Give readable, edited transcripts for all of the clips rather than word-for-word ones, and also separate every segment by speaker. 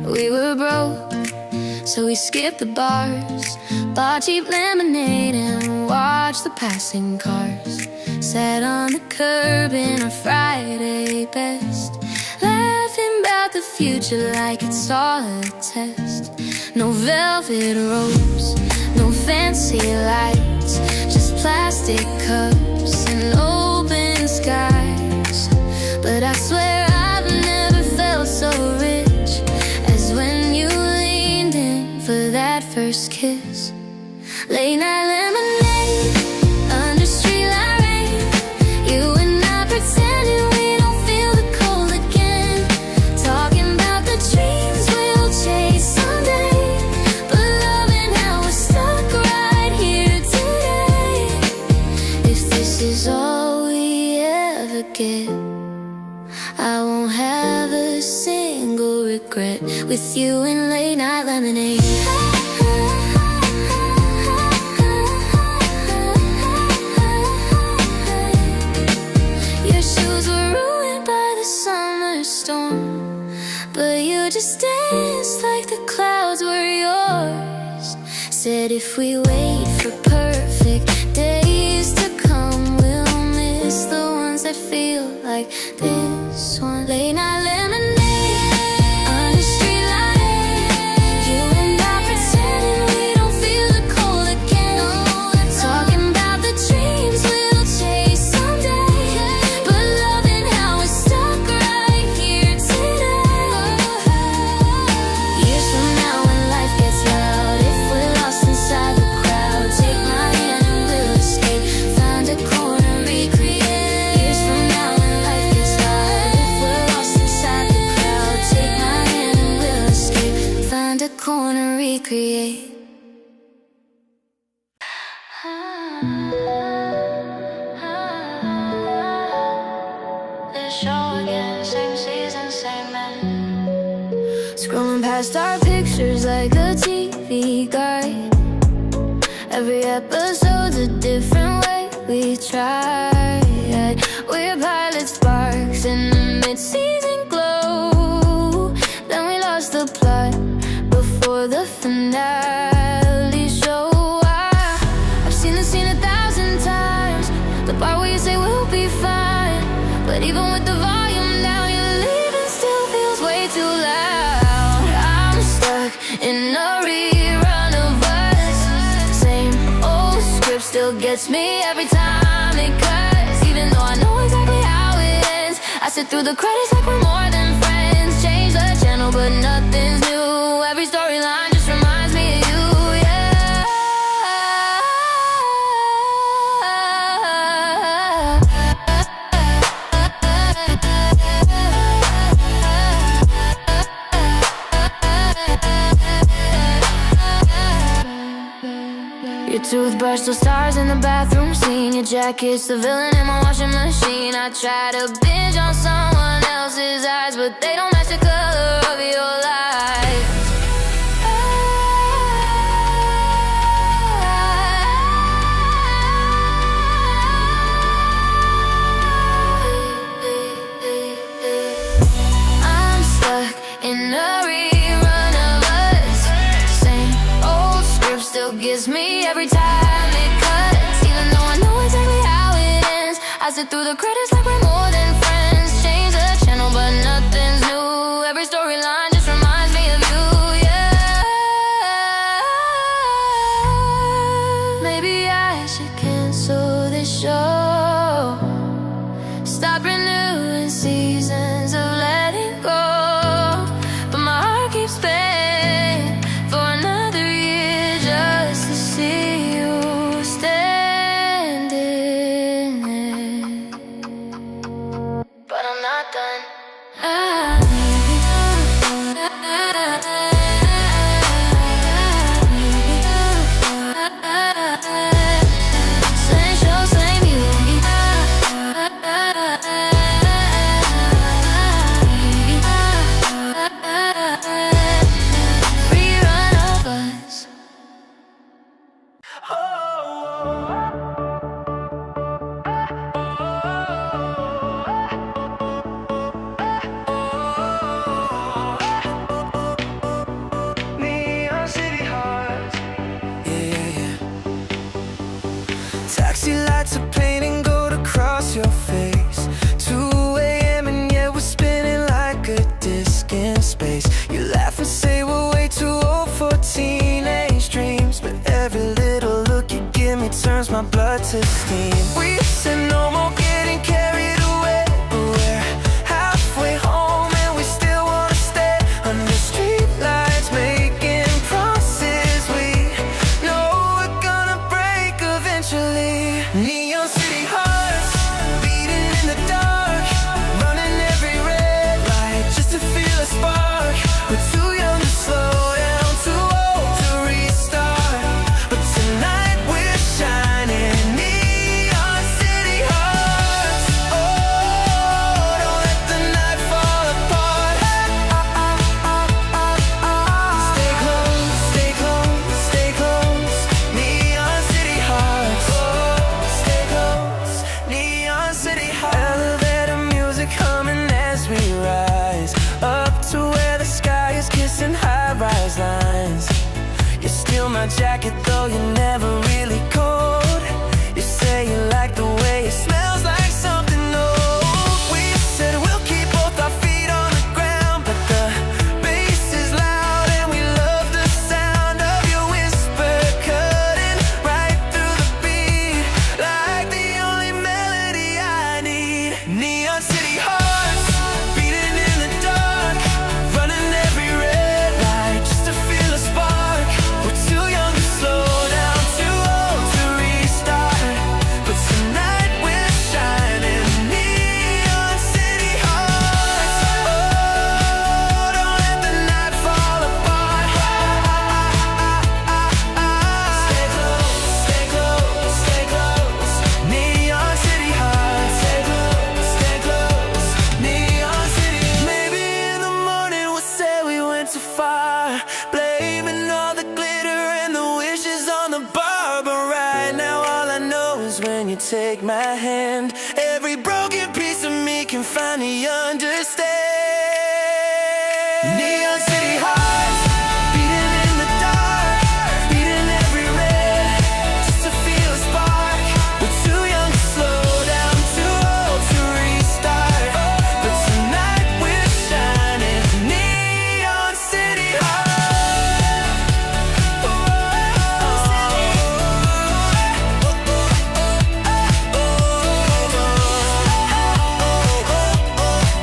Speaker 1: We were broke, so we skipped the bars, bought cheap lemonade and watched the passing cars. Sat on the curb in our Friday best, laughing about the future like it's all a test. No velvet ropes, no fancy lights, just plastic cups and open skies. But I swear I've never felt so rich as when you leaned in for that first kiss. Late night lemonade under streetlight rain, you and I pretending we don't feel the cold again, talking about the dreams we'll chase someday, but loving how we're stuck right here today. If this is all we ever get, I won't have a single regret with you in late night lemonade. Your shoes were ruined by the summer storm, but you just danced like the clouds were yours. Said if we wait for perfect days to come, we'll miss the ones that feel like this one. Late night lemonade under streetlight, you and I pretending we don't feel the cold again, talking about the dreams we'll chase someday, but loving how we're stuck right here today. Years from now when life gets loud, if we're lost inside the crowd, take my hand and we'll escape, find a corner, recreate. Years from now when life gets loud, if we're lost inside the crowd, take my hand and we'll escape, find a corner, recreate. This show again, same season, same man. Scrolling past our pictures like a TV guide. Every episode's a different way we try. We're pilot sparks in the mid-season glow. Then we lost the plot before the finale show. I've seen the scene 1,000 times, the part where you say we'll be fine, but even with the volume down, your leaving still feels way too loud. I'm stuck in a rerun of us. Same old script still gets me every time it cuts, even though I know exactly how it ends. I sit through the credits like we're more than friends. Change the channel but nothing's new. Every storyline just reminds me of you, yeah. Your toothbrush, those stars in the bathroom scene. Your jacket's the villain in my washing machine. I try to binge on someone else's eyes, but they don't match the color of your life. I'm stuck in a rerun of us. Same old script still gets me every time it cuts, even though I know exactly how it ends. I sit through the credits like we're more than friends. Change the channel but nothing's new. Every storyline just reminds me of you, yeah. Maybe I should cancel this show, stop renewing seasons of letting go, but my heart keeps paying for another year just to see you standing there. But I'm not done. Same show, same you.
Speaker 2: Neon city hearts. Yeah. Taxi lights are painting gold across your face. 2 a.m. and yet we're spinning like a disc in space. You laugh and say we're way too old for teenage dreams, but every little look you give me turns my blood to steam. We said no more getting carried away, but we're halfway home and we still wanna stay under street lights, making promises we know we're gonna break eventually. Neon city hearts beating in the dark, running every red light just to feel a spark. We're too young to slow down, too old to restart, but tonight we're shining. Neon city hearts. Oh, don't let the night fall apart. Stay close, stay close, stay close. Neon city hearts. Oh, stay close. Neon city hearts. Elevator music humming as we rise up to where the sky is kissing high-rise lines. You steal my jacket though you're never really cold. You say you like the way it smells like something old. We said we'll keep both our feet on the ground, but the bass is loud and we love the sound of your whisper cutting right through the beat, like the only melody I need. Neon city hearts beating in the dark, running every red light just to feel a spark. We're too young to slow down, too old to restart, but tonight we're shining. Neon city hearts. Oh, don't let the night fall apart. Stay close, stay close, stay close. Neon city hearts. Stay close, stay close. Neon city. Maybe in the morning we'll say we went too far, blaming all the glitter and the wishes on the bar. But right now all I know is when you take my hand, every broken piece of me can finally understand. Neon city hearts beating in the dark, beating every red just to feel a spark. We're too young to slow down, too old to restart, but tonight we're shining. Neon city hearts.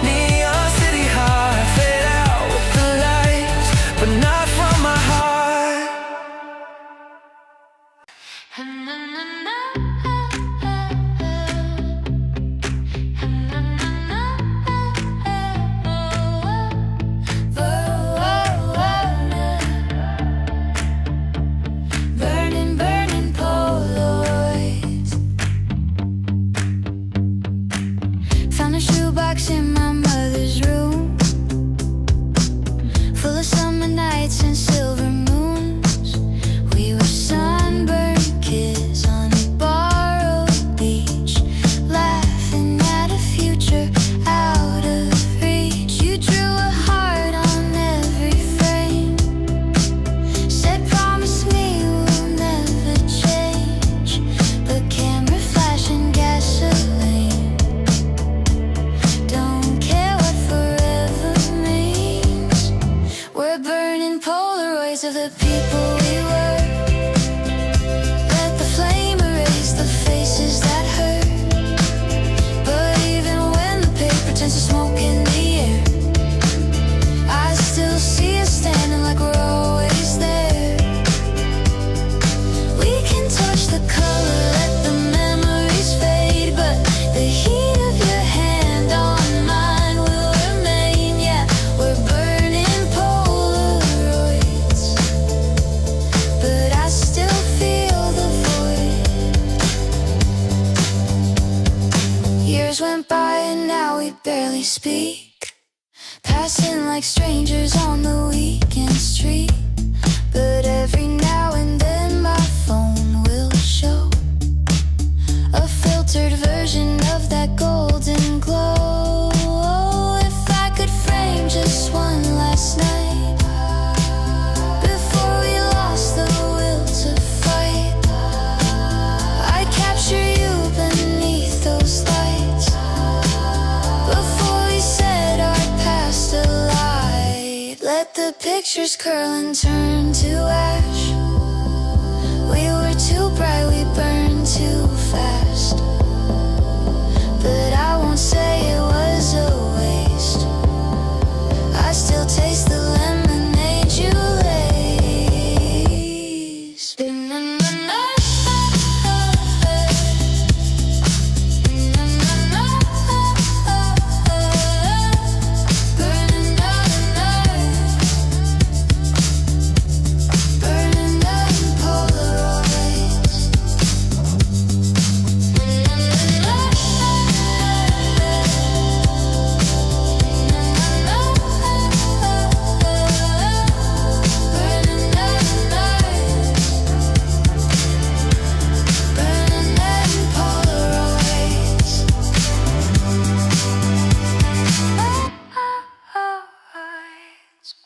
Speaker 2: Neon city heart, fade out with the lights, but not from my heart.
Speaker 1: Burning, burning Polaroids. Found a shoebox in my mother's room, full of summer nights and silver moons. We were sunburned kids on a borrowed beach, laughing at a future out of reach. You drew a heart on every frame, said promise me we'll never change, but camera flash and gasoline, don't care what forever means. We're burning Polaroids of the people we were. Let the flame erase the faces that hurt, but even when the paper turns to smoke in the air, I still see us standing like we're always there. We can touch the color, let the memories fade, but the heat of your hand on mine will remain. Yeah, we're burning Polaroids, but I still feel the void. Years went by and now we barely speak, passing like strangers on the weekend street. But every now and then my phone will show Pictures curl and turn to ash. We were too bright, we burned too fast. But I won't say it was a waste. I still taste the lemonade you laced.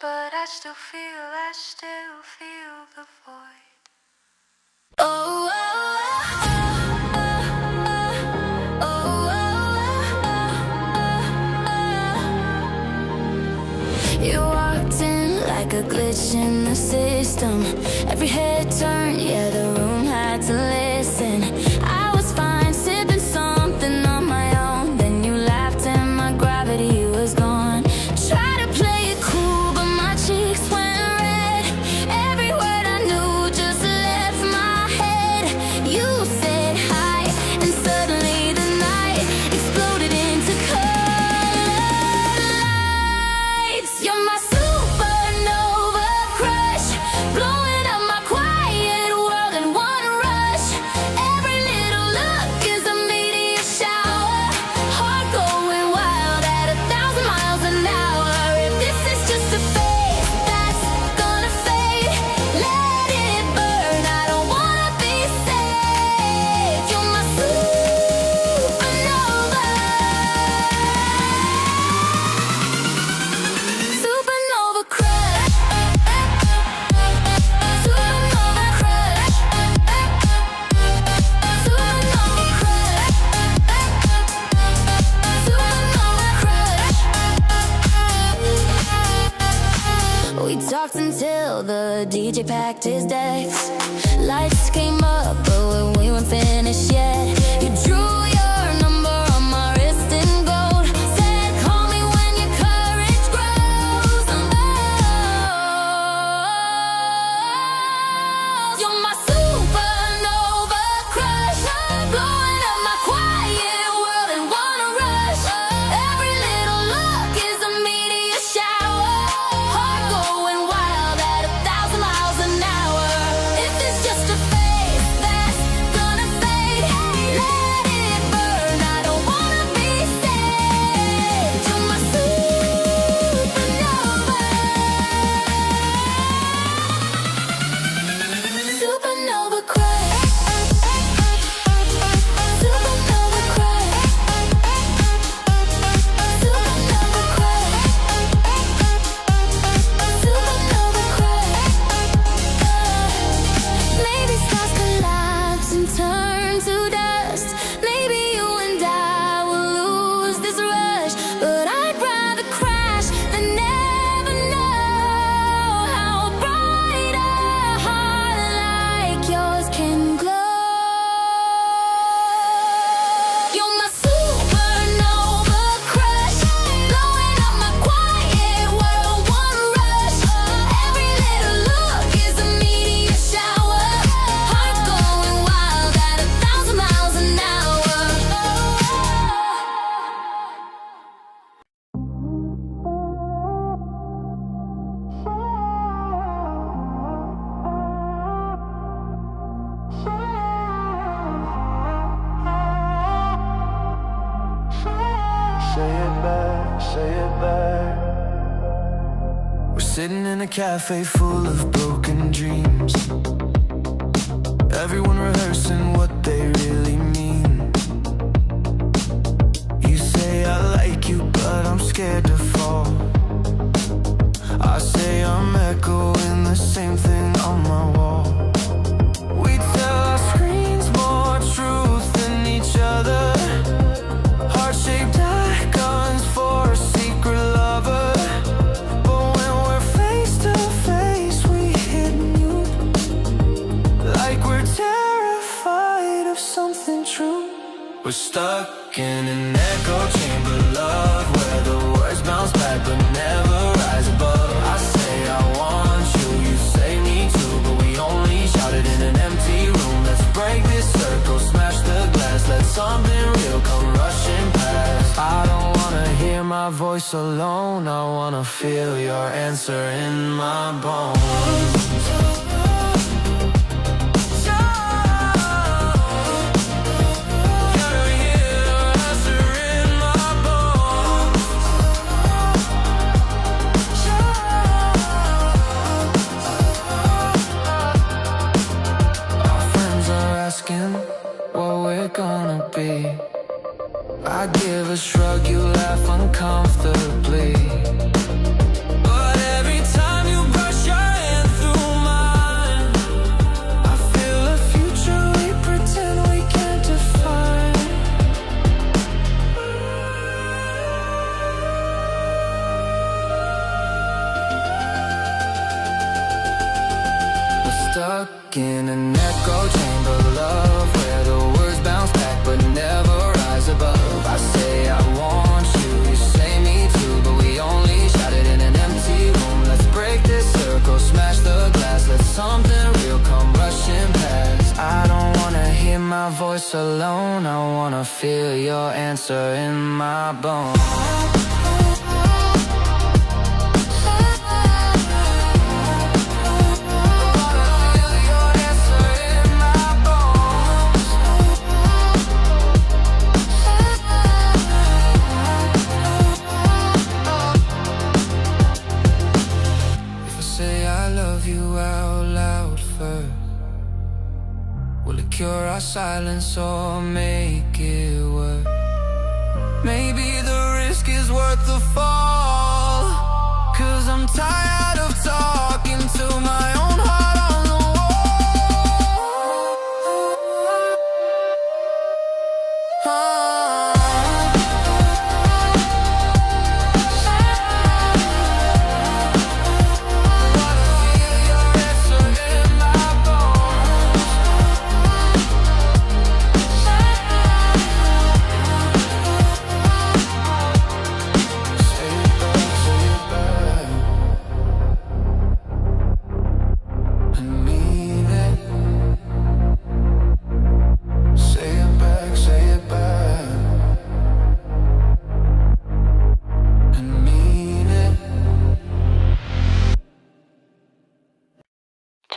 Speaker 1: But I still feel the void. Oh, oh, oh, oh, oh, oh. You walked in like a glitch in the system. Every head turned, yeah, the room had to listen. I was fine, sipping something on my own. Then you laughed and my gravity was gone. Try to play it cool, but my cheeks went red. Every word I knew just left my head. You said hi, and suddenly the night exploded into colored lights. You're my supernova crush, blowing up my quiet world in one rush. Every little look is a meteor shower, heart going wild at 1,000 miles an hour. If this is just a phase that's gonna fade, let it burn. I don't wanna be saved. You're my supernova. Supernova crush. Supernova crush. Supernova crush. Supernova crush. We talked until the DJ packed his decks. Lights came up, but we weren't finished yet. You drew your number on my wrist in gold. Said, call me when your courage grows. Oh, you're my supernova crush, blowing up my quiet world in one rush. Every little look is a meteor shower, heart going wild at 1,000 miles an hour. If it's just a phase that's gonna fade, let it burn. I don't wanna be saved. You're my supernova. Supernova crush. Supernova crush. Supernova crush. Supernova crush. Maybe stars collapse and turn to dust. Maybe you and I will lose this rush. But I'd rather crash than never know how bright a heart like yours can glow. You're my supernova crush, blowing up my quiet world, one rush. Every little look is a meteor shower, heart going wild at 1,000 miles an hour.
Speaker 2: Say it back, say it back. We're sitting in a cafe full of broken dreams. Everyone rehearsing what they really mean. You say I like you, but I'm scared to fall. I say I'm echoing the same thing on my wall. We tell our screens more truth than each other. Heart-shaped icons for a secret lover. But when we're face to We're stuck in an echo chamber love, where the words bounce back but never rise above. I say I want you, you say me too, but we only shouted in an empty room. Let's break this circle, smash the glass, let something real come rushing past. I don't wanna hear my voice alone, I wanna feel your answer in my bones. What we're gonna be. I give a shrug, you laugh uncomfortably. But every time you brush your hand through mine, I feel a future we pretend we can't define. We're stuck in an echo chamber love, where the words bounce back but never rise above. I say I want you, you say me too, but we only shouted in an empty room. Let's break this circle, smash the glass, let something real come rushing past. I don't wanna hear my voice alone, I wanna feel your answer in my bones. Cure our silence or make it work. Maybe the risk is worth the fall, 'cause I'm tired of talking to my own heart on the wall.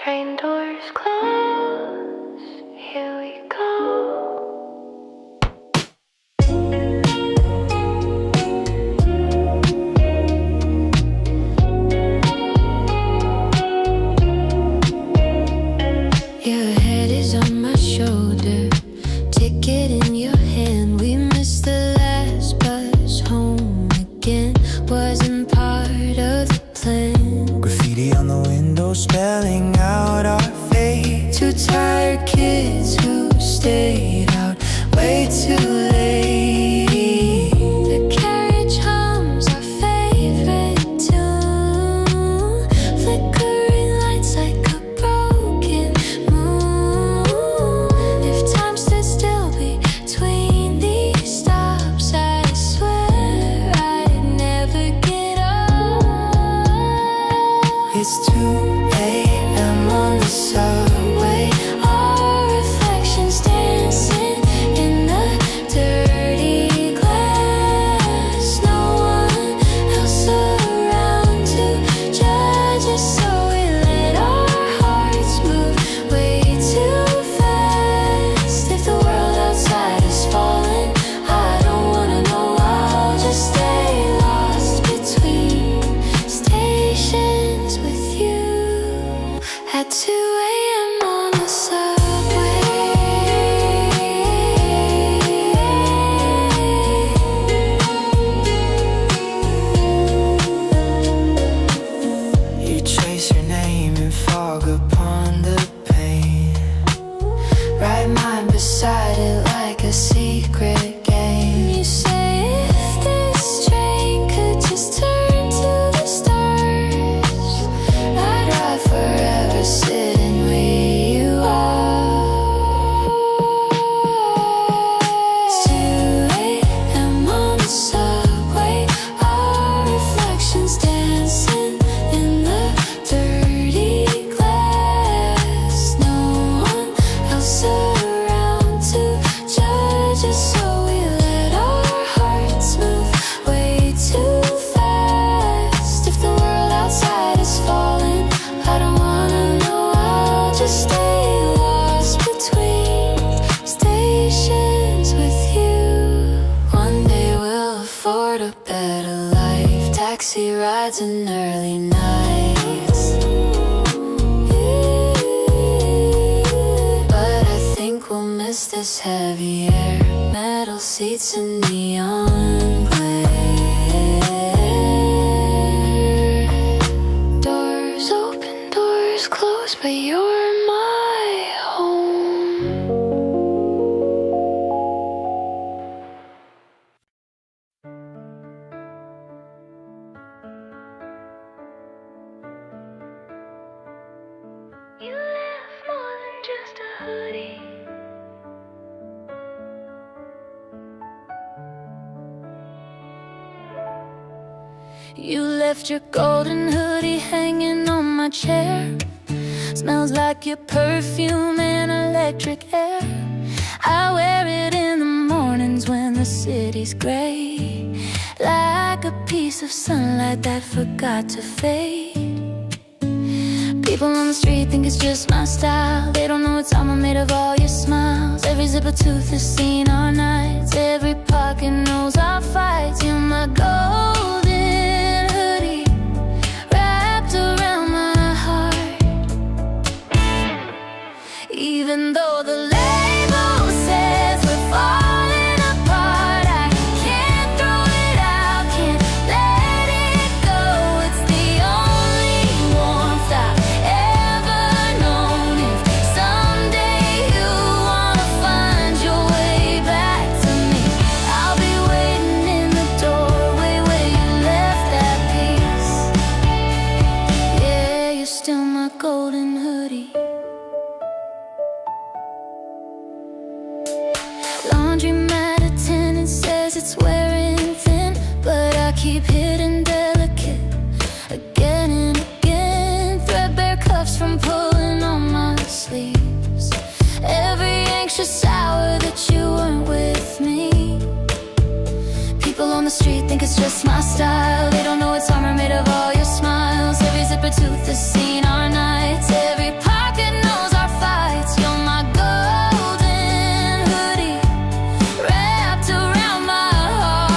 Speaker 2: Train doors close, here we go. Your head is on my shoulder, ticket in your hand. We missed the last bus home again, wasn't part of the plan. Graffiti on the window spelling out our fate. Two tired kids who stayed out way too late. The carriage hums our favorite tune, flickering lights like a broken moon. If time stood still between these stops, I swear I'd never get off. It's 2 a.m. on the subway, our reflections dancing in the dirt.
Speaker 1: taxi rides and early nights. But I think we'll miss this heavy air, metal seats and neon glare. Doors open, doors close, but you're my home. You left more than just a hoodie. You left your golden hoodie hanging on my chair. Smells like your perfume and electric air. I wear it in the mornings when the city's gray, like a piece of sunlight that forgot to fade. People on the street think it's just my style. They don't know it's all made of all your smiles. Every zipper tooth has seen our nights. Every pocket knows our fights. You're my golden hoodie wrapped around my heart. Even though the label says we're falling apart, I can't throw it out, can't let it go. It's the only warmth I've ever known. If someday you wanna find your way back to me, I'll be waiting in the doorway where you left that piece. Yeah, you're still my golden hoodie. Laundromat attendant says it's wearing thin, but I keep hitting delicate again and again. Threadbare cuffs from pulling on my sleeves. Every anxious hour that you weren't with me. People on the street think it's just my style. They don't know it's armor made of all your smiles. Every zipper tooth has seen our nights. Every pocket knows our fights. You're my golden hoodie wrapped around my heart.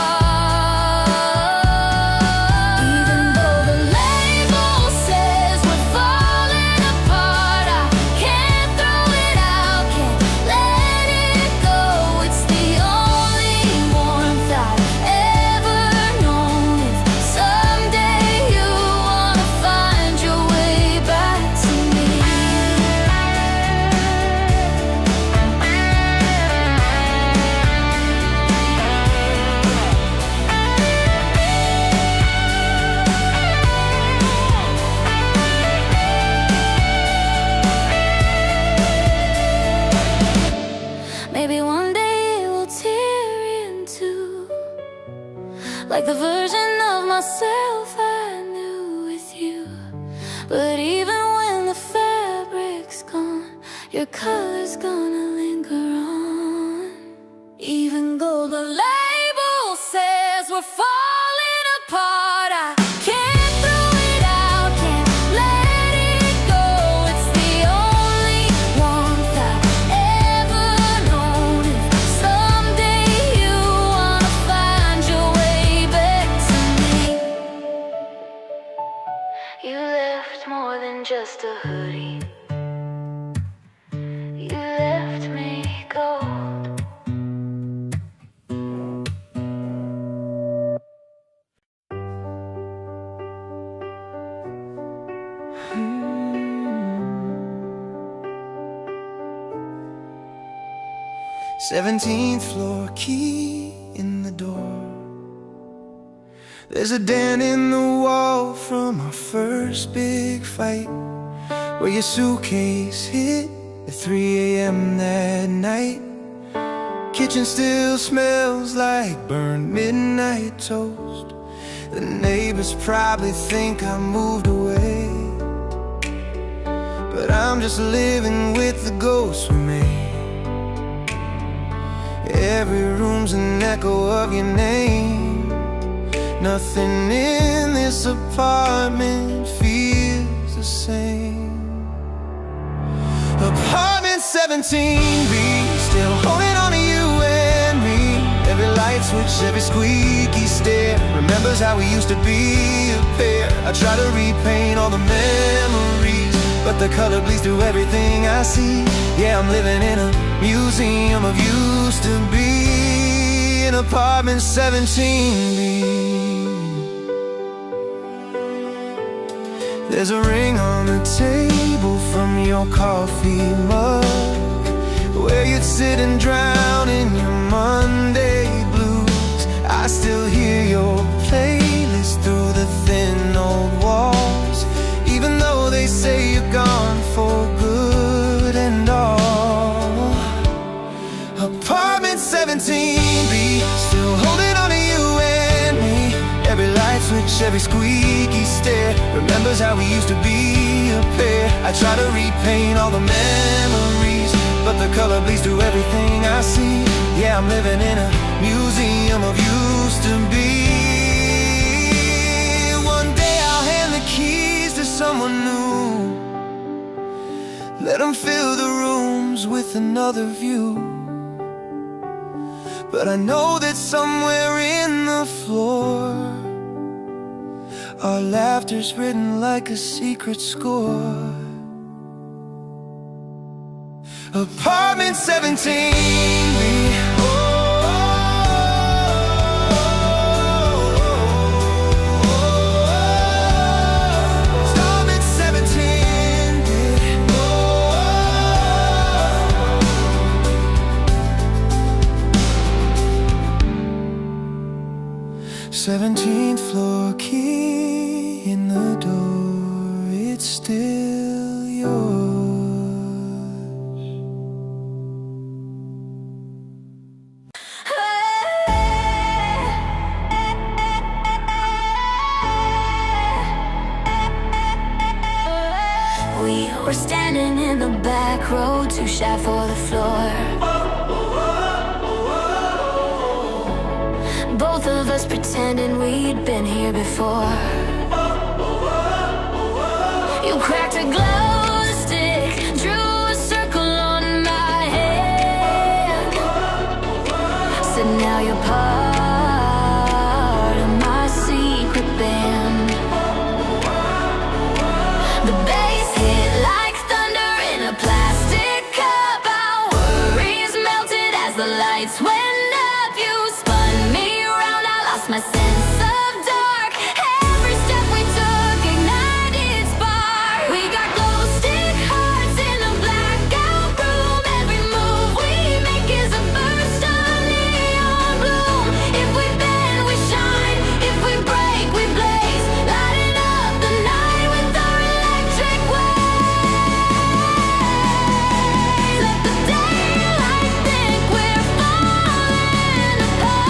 Speaker 1: Even though the label says we're falling apart, I can't throw it out, can't let it go. It's the only warmth I've ever known. If someday you wanna find your way back to me. Maybe one day it will tear into, like the version of myself I knew with you. But even when the fabric's gone, your color's gonna linger on. Even though the label says we're falling apart, I can't throw it out, can't let it go. It's the only warmth I've ever known. If someday you wanna find your way back to me, you left more than just a hoodie. You left me gold.
Speaker 2: Hmm. 17th floor, key in the door. There's a dent in the wall from our first big fight, where your suitcase hit at 3 a.m. that night. Kitchen still smells like burned midnight toast. The neighbors probably think I moved away, but I'm just living with the ghosts we made. Every room's an echo of your name. Nothing in this apartment feels the same. Apartment 17B, still holding on to you and me. Every light light switch, every squeaky stair remembers how we used to be a pair. I try to repaint all the memories, but the color bleeds through everything I see. Yeah, I'm living in a museum of used to be in apartment 17B. There's a ring on the table from your coffee mug, where you'd sit and drown in your Monday blues. I still hear your playlist through the thin old walls, even though they say you're gone for good and all. Apartment 17B, still holding on to you and me. Every light switch, every squeaky stair remembers how we used to be a pair. I try to repaint all the memories, but the color bleeds through everything I see. Yeah, I'm living in a museum of used to be. One day I'll hand the keys to someone new, let them fill the rooms with another view. But I know that somewhere in the floor, our laughter's written like a secret score. Apartment 17B. Apartment 17B. 17th floor, key in the door, it's still yours.
Speaker 1: We were standing in the back row, too shy for the floor. Both of us pretending we'd been here before. You cracked a glow stick, drew a circle on my hand, said now you're part of my secret band. The bass hit like thunder in a plastic cup. Our worries melted as the lights went up. You spun me around, I lost my sense of dark. Every step we took ignited spark. We got glow stick hearts in a blackout room. Every move we make is a burst of neon bloom. If we bend, we shine. If we break, we blaze, lighting up the night with our electric waves. Let the daylight think we're falling apart.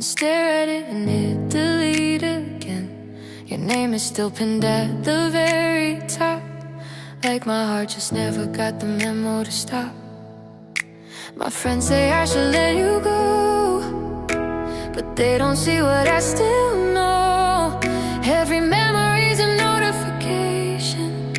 Speaker 1: stare at it and hit delete again. Your name is still pinned at the very top, like my heart just never got the memo to stop. My friends say I should let you go, but they don't see what I still know. Every memory's a notification,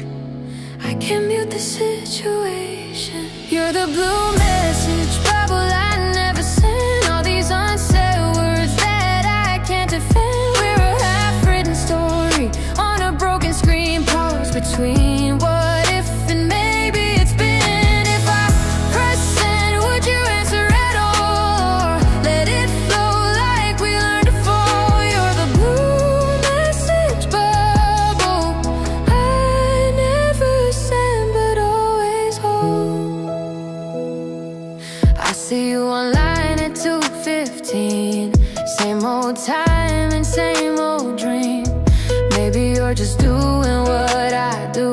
Speaker 1: I can't mute the situation. You're the blue message bubble I never sent, all these unsaid words that I can't defend. We're a half-written story on a broken screen, pause between what if and maybe it's been. If I press send, would you answer at all, or let it flow like we learned to fall? You're the blue message bubble I never send but always hold. I see you online at 2:15, same old time and same old dream. Maybe you're just doing what I do,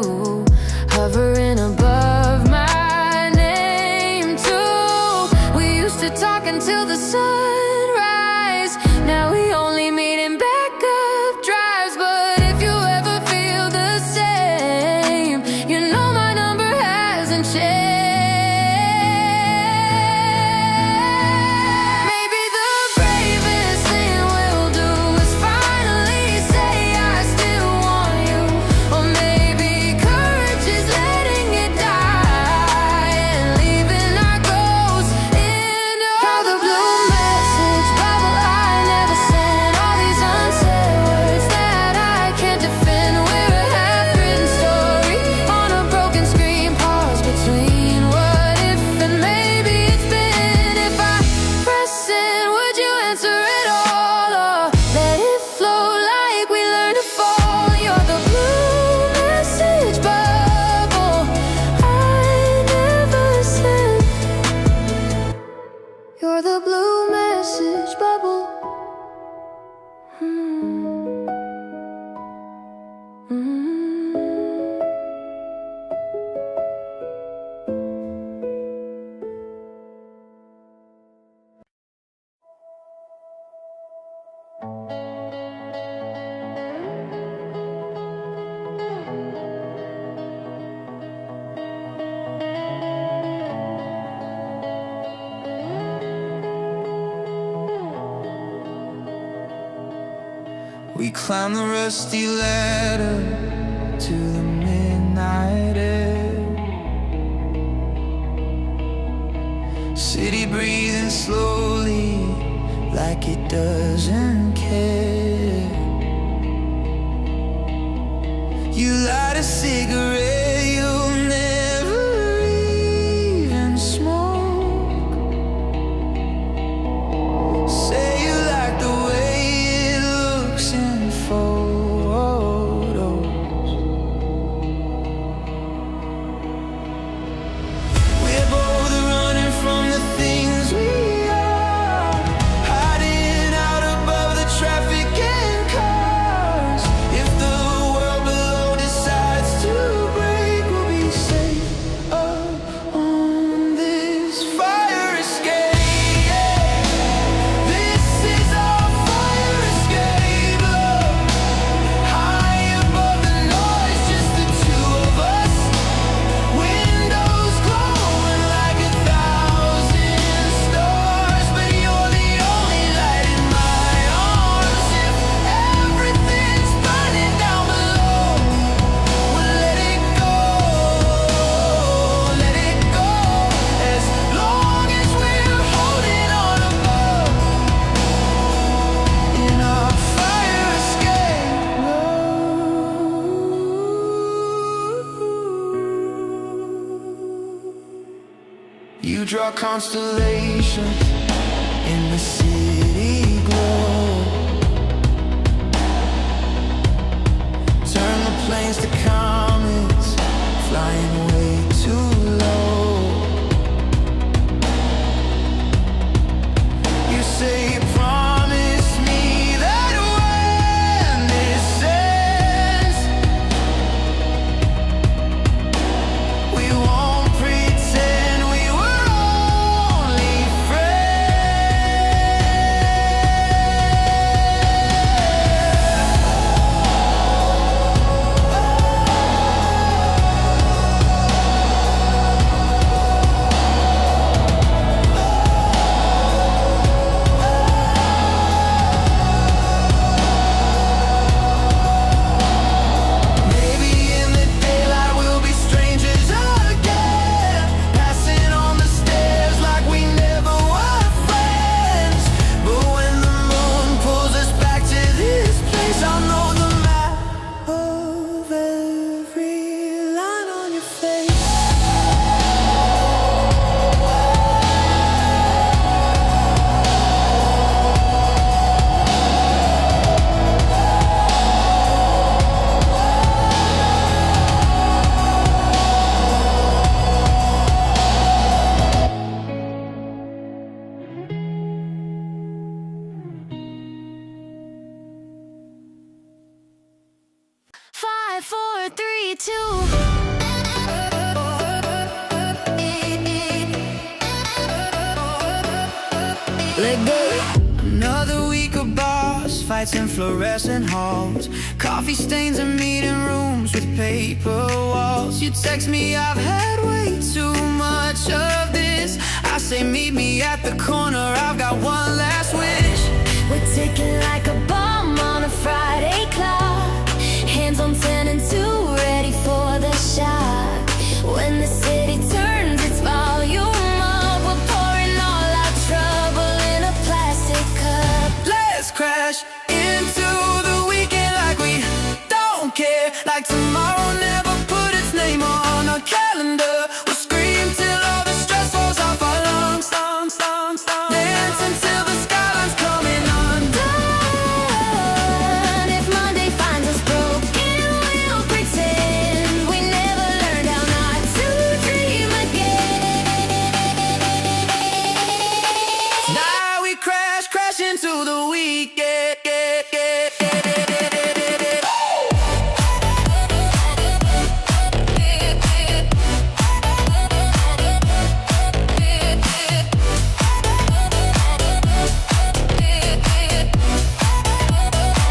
Speaker 1: hovering above my name too. We used to talk until the sunrise, now we only meet in backup drives. But if you ever feel the same, you know my number hasn't changed. Maybe the bravest thing we'll do is finally say I still want you, or maybe courage is letting it die and leaving our ghosts in all the blue message bubble I never sent, all these unsaid words that I can't defend. We're a half-written story on a broken screen, pause between what if and maybe it's been. If I press send, would you answer at all, or let it flow like we learned to fall? You're the blue message bubble I never sent. You're the blue message bubble.
Speaker 2: We climb the rusty ladder to the midnight air. City breathing slowly like it doesn't care. You light a cigarette you'll never even smoke. Say you like the way it looks in photos. We're both running from the things we are, hiding out above the traffic and cars. If the world below decides to break, we'll be safe up on this fire escape. This is our fire escape, love. High above the noise, just the two of us. Windows glowing like 1,000 stars, but you're the only light in my arms. If everything's burning down below, we'll let it go, let it go. As long as we're holding on above in our fire escape, you draw constellations in the city glow. Turn the planes to comets, flying way too low. You say you promise me that when this ends, we won't pretend we were only friends.
Speaker 1: 4, 3, 2. Let go.
Speaker 2: Another week of boss fights in fluorescent halls, coffee stains in meeting rooms with paper walls. You text me, I've had way too much of this. I say meet me at the corner, I've got one last wish.
Speaker 1: We're ticking like a bomb on a Friday clock, hands on 10 and 2, ready for the shock. When the city turns its volume up, we're pouring all our trouble in a plastic cup.
Speaker 2: Let's crash into the weekend like we don't care, like tomorrow never put its name on our calendar. We'll scream till all the stress falls off our lungs, dance until the skyline's coming undone.
Speaker 1: If Monday finds us broken, we'll pretend we never learned how not to dream again.
Speaker 2: Now we crash into the weekend.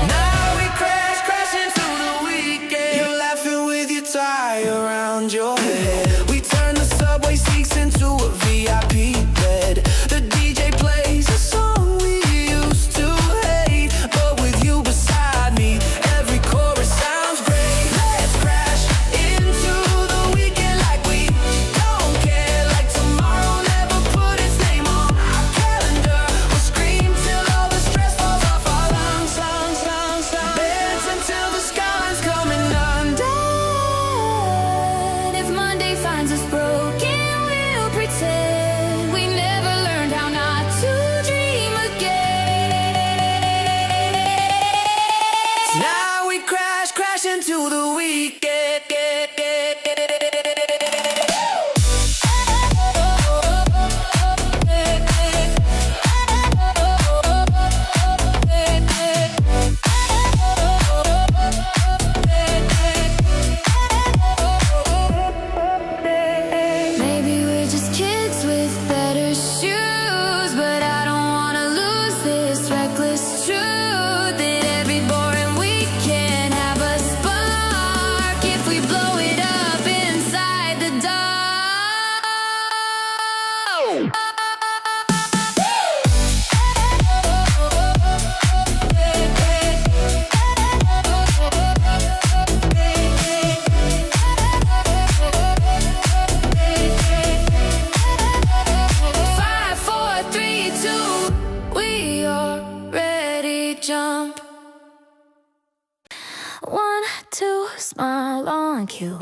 Speaker 2: Now we crash into the weekend. You're laughing with your tie around your head. We turn the subway seats into a VIP bed. The DJ plays a song we used to hate, but with you beside me, every chorus sounds great. Let's crash into the weekend like we don't care, like tomorrow never put its name on our calendar. We'll scream till all the stress falls off our lungs, dance until the skyline's coming undone.
Speaker 1: If Monday finds us broken, we'll pretend we never learned how not to dream again.
Speaker 2: Now we crash into the weekend.
Speaker 1: Maybe we're just kids with better shoes, but I don't wanna lose this reckless truth that every boring weekend have a spark if we blow it up inside the Five, 4, 3, 2, we already jump. 1, 2, smile on cue.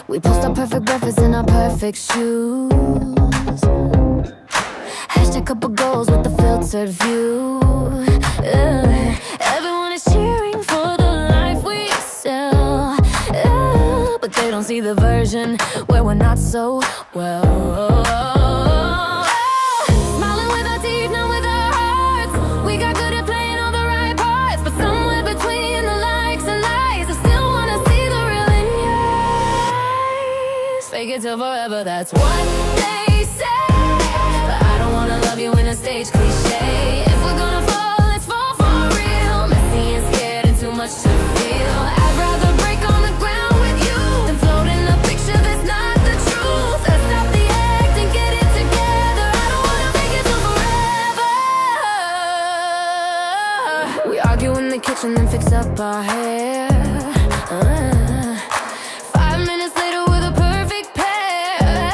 Speaker 1: We post our perfect breakfast in our perfect shoes. Hashtag couple goals with the filtered view. Everyone is cheering for the life we sell, but they don't see the version where we're not so well. Smiling with our teeth, not with our hearts. We got good at playing all the right parts, but somewhere between the likes and lies, I still wanna see the real in your eyes. Fake it till forever, that's what they say. But I don't wanna love you in a stage cliche. If we're gonna fall, let's fall for real. Messy and scared and too much to feel. I'd rather break on the ground with you than float in a picture that's not the truth. Let's stop the act and get it together. I don't wanna make it till forever. We argue in the kitchen, then fix up our hair. 5 minutes later, we're the perfect pair.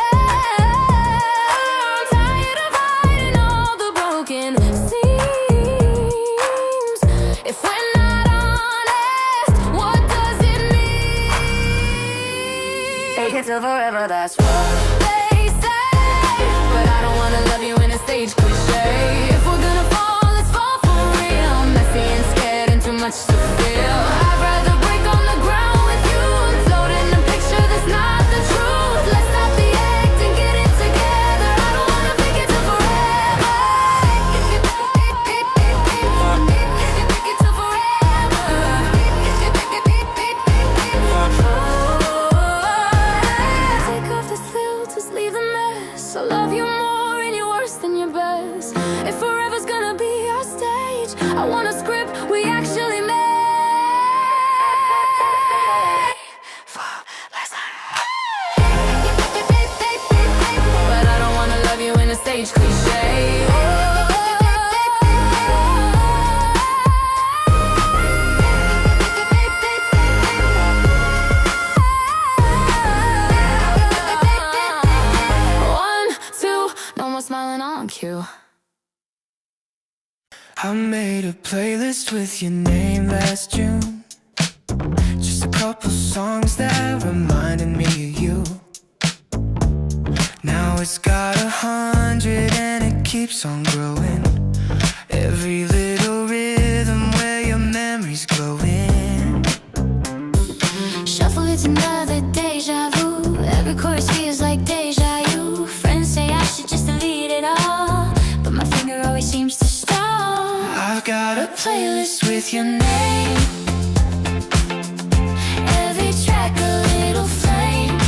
Speaker 1: I'm tired of hiding all the broken seams. If we're not honest, what does it mean? Fake it till forever, that's what they say. But I don't wanna love you in a stage cliche. If we're gonna fall, let's fall for real. Messy and scared and too much to feel. I'd rather break on the ground with you and float in a picture that's not the truth. Let's stop the act and get it together. I don't wanna fake it till if forever's gonna be our stage. I want a script we actually made. But I don't wanna love you in a stage cliche. Smiling on cue.
Speaker 2: I made a playlist with your name last June. Just a couple songs that reminded me of you. Now it's got 100 and it keeps on growing. Every little rhythm where your memory's glowing.
Speaker 1: Shuffle, it's another deja vu. Every chorus feels like deja vu. Friends say I should just delete it all, but my finger always seems to stall.
Speaker 2: I've got a playlist with your name.
Speaker 1: Every track a little flame.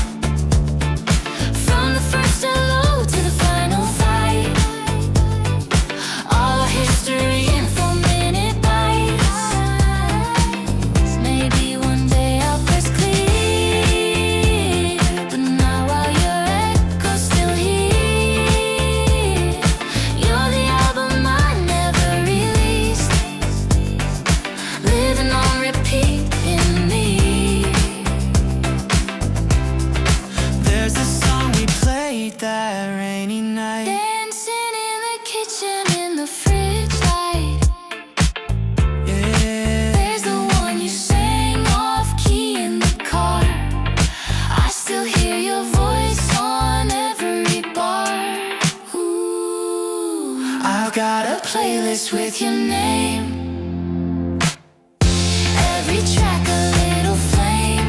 Speaker 1: From the first hello to the final fight. All our history in 4-minute bites. Maybe one day I'll press clear, but not while your echo's still here. You're the album I never released, living on repeat in me.
Speaker 2: There's a song we played that rainy night.
Speaker 1: Dancing in the kitchen in the fridge light.
Speaker 2: Yeah.
Speaker 1: There's the one you sang off key in the car. I still hear your voice on every bar. Ooh.
Speaker 2: I've got a playlist with your name.
Speaker 1: Every track a little flame.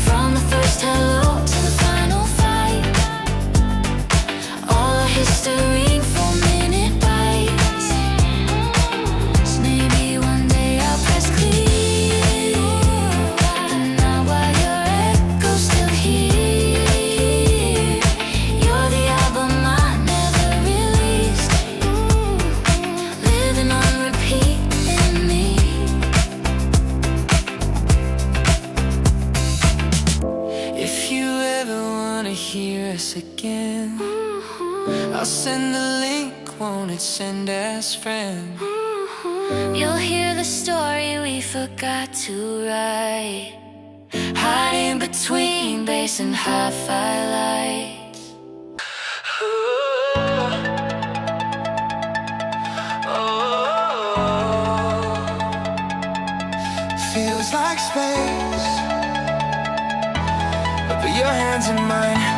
Speaker 1: From the first hello to the final fight. All our history in 4-minute bites. So maybe one day I'll press clear, but not while your echo's still here. You're the album I never released, living on repeat in me.
Speaker 2: If you ever wanna hear us again, I'll send the link, won't it send as friend?
Speaker 1: You'll hear the story we forgot to write, hiding between bass and hi-fi lights.
Speaker 2: Feels like space, put your hands in mine.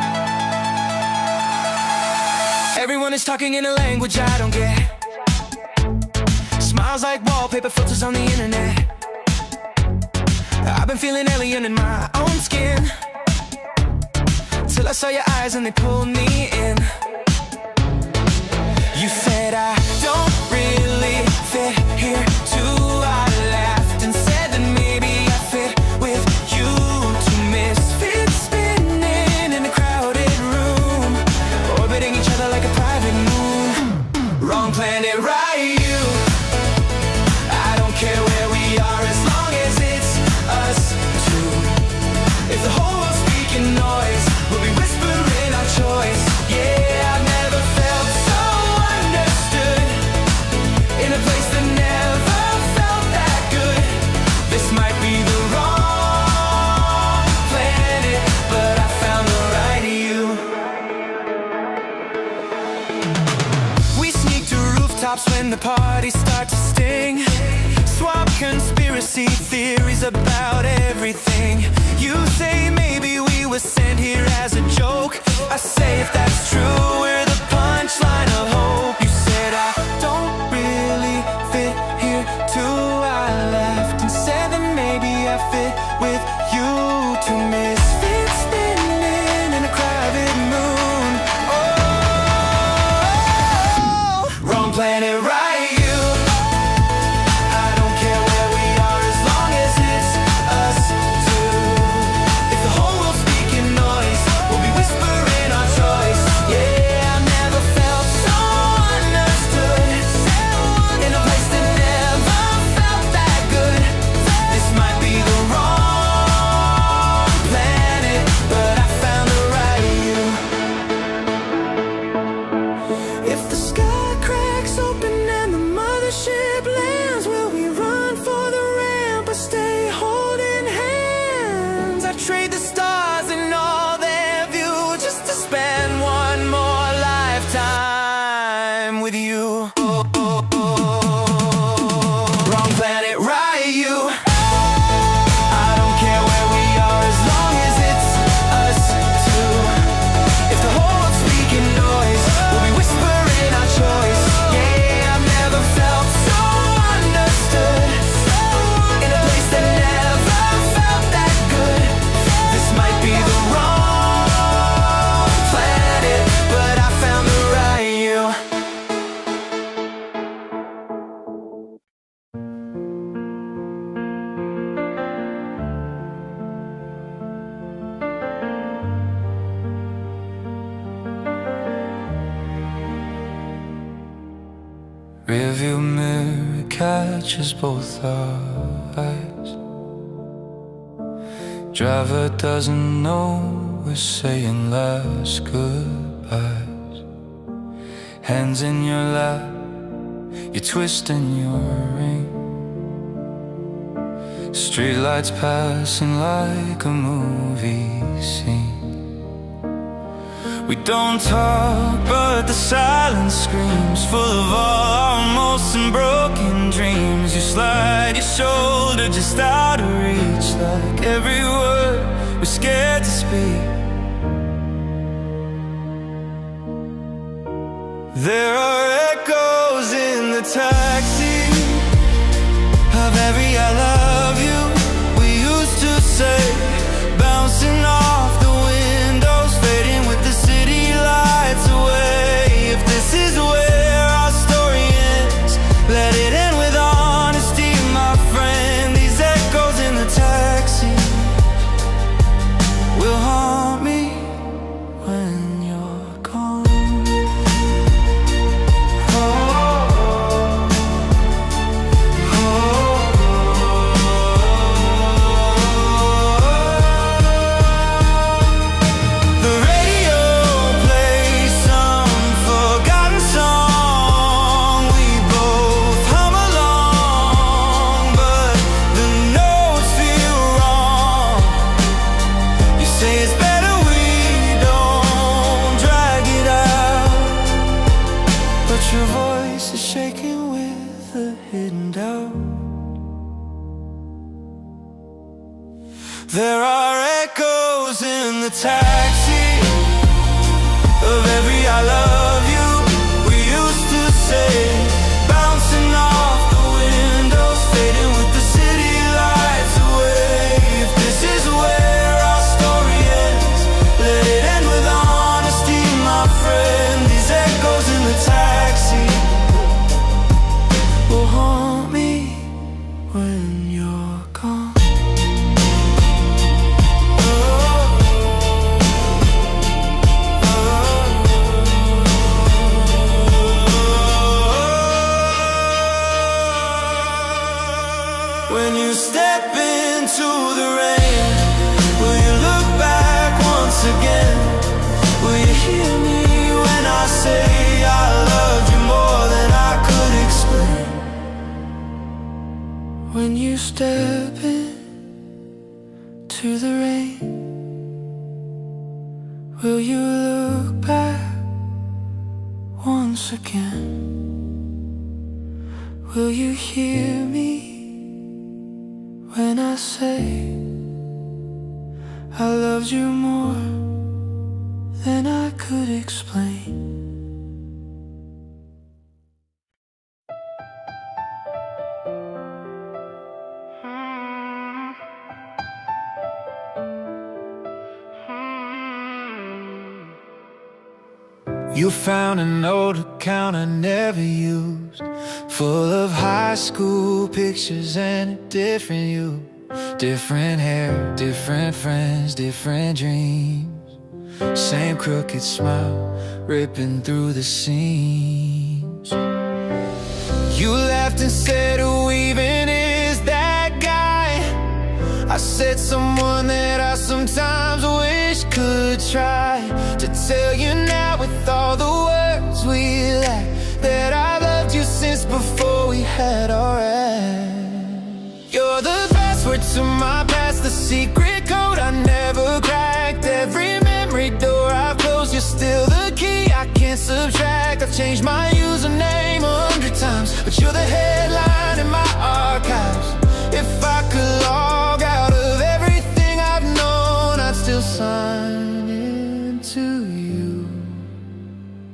Speaker 2: Everyone is talking in a language I don't get. Smiles like wallpaper, filters on the internet. I've been feeling alien in my own skin, till I saw your eyes and they pulled me in. You said I don't really fit here too. I laughed and said that maybe I fit with you. Two misfits spinning in a crowded room, orbiting each other like a private moon. Wrong planet, right you. I don't care where we are as long as it's us two. If the whole world's speaking noise, we'll be whispering our choice. Yeah, I've never felt so understood, in a place that never felt that good. This might be the wrong planet, but I found the right you. We sneak to rooftops when the parties start to sting. Swap conspiracy theories about everything. You say maybe we were sent here as a joke. I say if that's true, we're the punchline of hope. You said I don't really fit here too. I laughed and said that maybe I fit with you. Two misfits spinning in a crowded moon. Oh, wrong planet, right you. I don't care where we are as long as it's us two. If the whole world's speaking noise, we'll be whispering our choice. Yeah, I've never felt so Rearview mirror catches both our eyes. Driver doesn't know we're saying last goodbyes. Hands in your lap, you're twisting your ring. Streetlights passing like a movie scene. We don't talk, but the silence screams, full of all our most and broken dreams. You slide your shoulder just out of reach, like every word we're scared to speak. There are echoes in the taxi of every I love you we used to say, bouncing off the windows, fading with the city lights away. If this is where our story ends, let it end with honesty, my friend. These echoes in the taxi will haunt me when you're gone. There are echoes in the taxi of every I love you we used to say, bouncing off the windows, fading with the city lights away. If this is where our story ends, let it end with honesty, my friend. These echoes in the taxi will haunt me when you're gone. When you step into the rain, will you look back once again? Will you hear me when I say I loved you more than I could explain? When you step into the rain, will you look back once again? Will you hear me when I say I loved you more than I could explain? You found an old account I never used, full of high school pictures and a different you. Different hair, different friends, different dreams. Same crooked smile ripping through the seams. You laughed and said, who even is that guy? I said, someone that I sometimes wish could try to tell you now with all the words we lack, that I loved you since before we had our act. You're the password to my past, the secret code I never cracked. Every memory door I've closed, you're still the key I can't subtract. I've changed my username 100 times, but you're the headline in my archives. If I could log out of everything I've known, I'd still sign into you.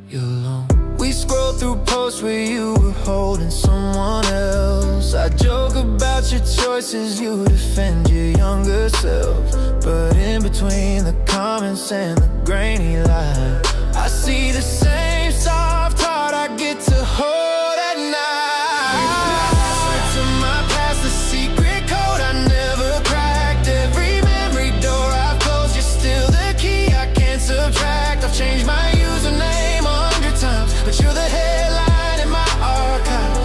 Speaker 2: You're alone. We scroll through posts where you were holding someone else. I joke about your choices, you defend your younger self. But in between the comments and the grainy line, I see the same soft heart I get to hold at night. You password to my past, the secret code I never cracked. Every memory door I've closed, you're still the key I can't subtract. I've changed my username 100 times, but you're the headline in my archive.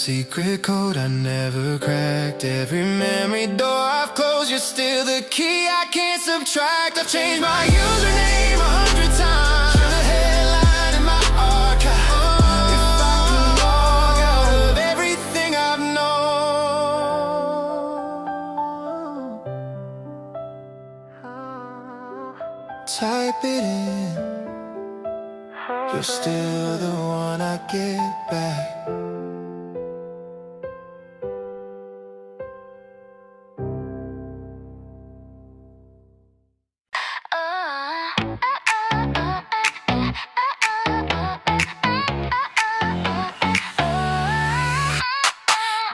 Speaker 2: secret code I never cracked. Every memory door I've closed, you're still the key I can't subtract. I've changed my username 100 times. You're the headline in my archive. If I could log out of everything I've known, type it in, you're still the one I get back.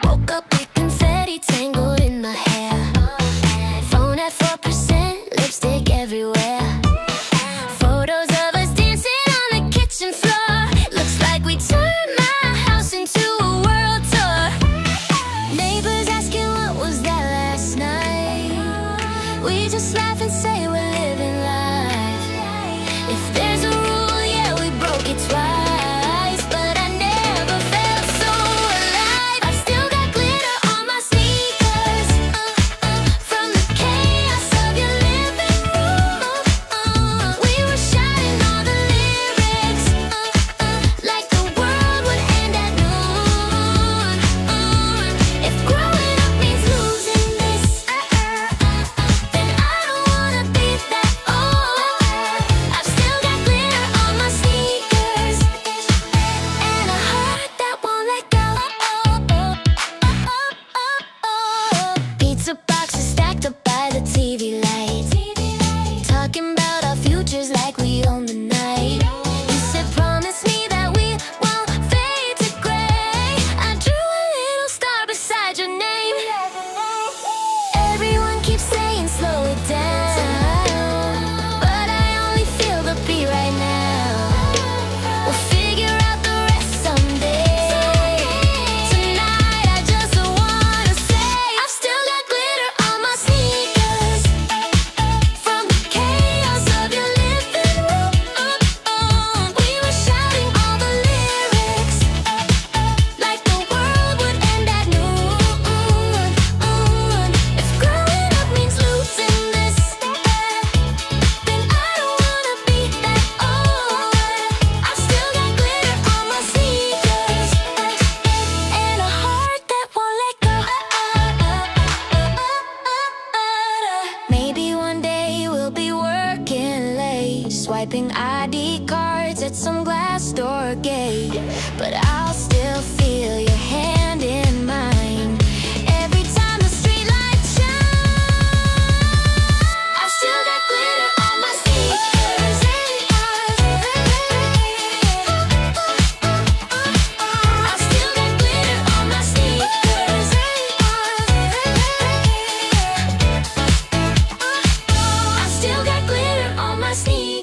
Speaker 1: Woke up with confetti tangled in my hair. Phone at 4%, lipstick everywhere. Photos of us dancing on the kitchen floor. Looks like we turned my house into a world tour. Neighbors asking what was that last night. We just laugh and say we're living life. If there's a rule, yeah, we broke it twice. But I never felt so alive. I've still got glitter on my sneakers, from the chaos of your living room. We were shouting all the lyrics, like the world would end at noon. If growing up means losing this, then I don't wanna be that old. I've still got glitter on my sneakers, and a heart that won't let go. Pizza boxes stacked up by the TV light, talking about our futures like we own the night. You said promise me that we won't fade to gray. I drew a little star beside your name. Everyone keeps saying slow it down, but I only feel the beat right now. We'll figure out the rest someday. Tonight I just wanna say I've still got glitter on my sneakers, from the chaos of your living room. We were shouting all the lyrics, like the world would end at noon. If growing up means losing this, then I don't wanna be that old. I've still got glitter on my sneakers, and a heart that won't let go. Maybe one day we'll be working late, swiping ID cards at some glass door gate. But I'll still feel your hand in mine every time the streetlights shine. I've still got glitter on my sneakers. I've still got glitter on my sneakers. I've still got glitter on my sneakers.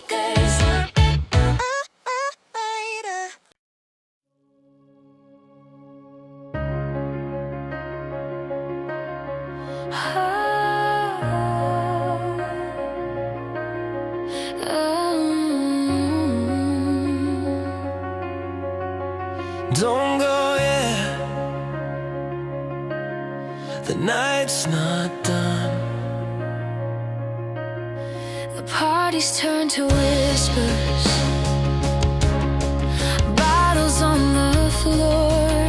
Speaker 2: Don't go yet, the night's not done.
Speaker 1: The party's turned to whispers, bottles on the floor.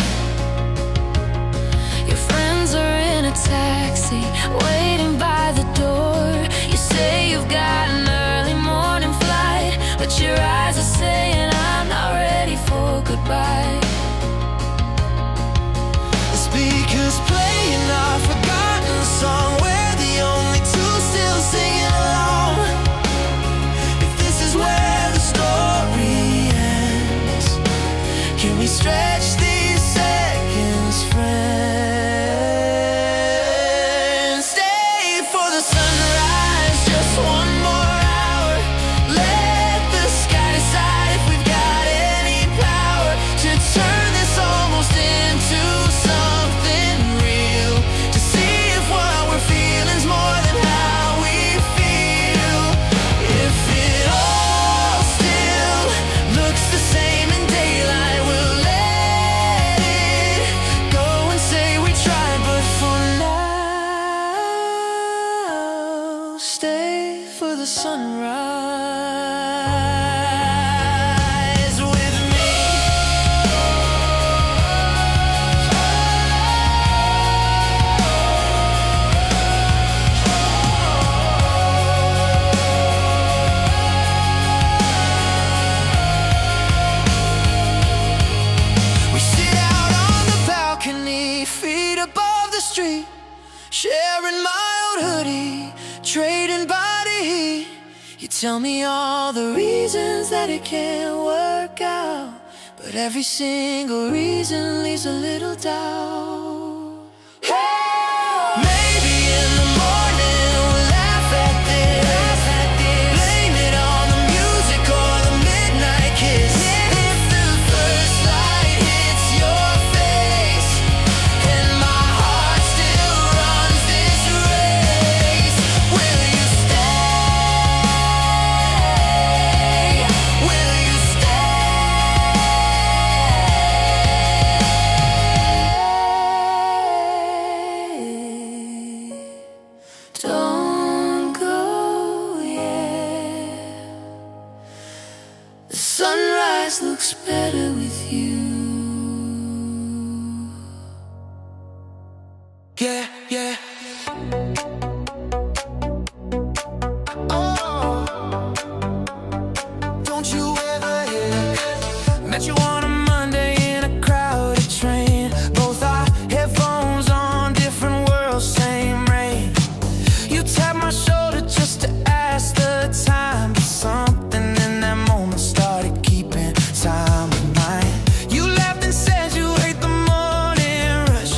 Speaker 1: Your friends are in a taxi, waiting by the door. You say you've got an early morning flight, but your eyes are saying I'm not ready for goodbye.
Speaker 2: The speakers playing our forgotten song. We're the only two still singing along. If this is where the story the sunrise with me. We sit out on the balcony, feet above the street, sharing my old hoodie, trading body heat. You tell me all the reasons that it can't work out, but every single reason leaves a little doubt. Maybe in the morning we'll laugh at this, blame it on the music or the midnight kiss. If the first light hits your face and my heart still runs this race, will you stay? Will you stay? Don't go yet. The sunrise looks better with you. Yeah, yeah. Oh, don't you ever hear? Met you on a Monday in a crowded train. Both our headphones on, different worlds, same rain. You tapped my shoulder just to ask the time, but something in that moment started keeping time with mine. You laughed and said you hate the morning rush.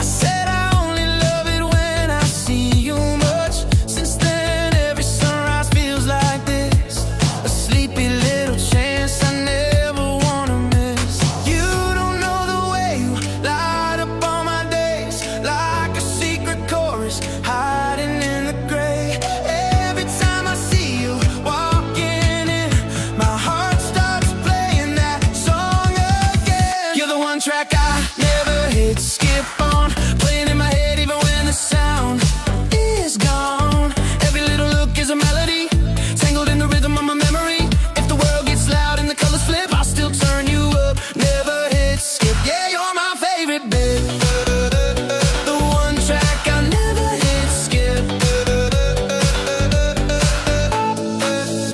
Speaker 2: I said I only love it when I see you much. Since then every sunrise feels like this, a sleepy little chance I never wanna miss. You don't know the way you light up all my days, like a secret chorus hiding in the gray. Every time I see you walking in, my heart starts playing that song again. You're the one track I never hit skip on, playing in my head even when the sound is gone. Every little look is a melody, tangled in the rhythm of my memory. If the world gets loud and the colors flip, I'll still turn you up. Never hit skip. Yeah, you're my favorite bit. The one track I never hit skip.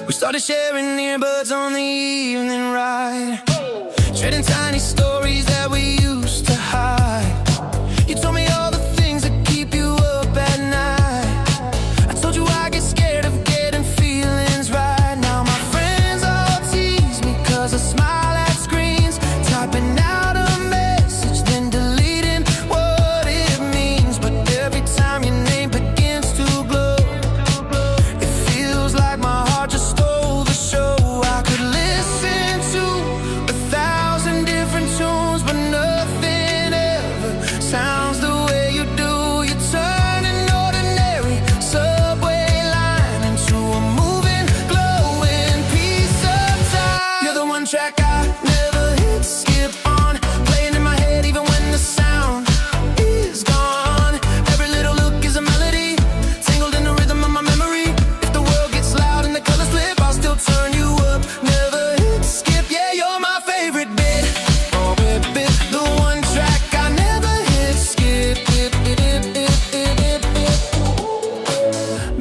Speaker 2: We started sharing earbuds on the evening ride, trading tiny stories that we used to hide. You told me all the things that keep you up at night. I told you I get scared of getting feelings right. Now my friends all tease me 'cause I smile at screens, typing out a message then deleting what it means. But every time your name begins to glow, it feels like my heart just stole the show. I could listen to 1,000 different tunes, but nothing ever sounds the way you do. You turn an ordinary subway line into a moving, glowing piece of time. You're the one track I never hit skip on, playing in my head even when the sound is gone. Every little look is a melody, tangled in the rhythm of my memory. If the world gets loud and the colors flip, I'll still turn you up. Never hit skip. Yeah, you're my favorite bit. Oh, bit. The one track I never hit skip.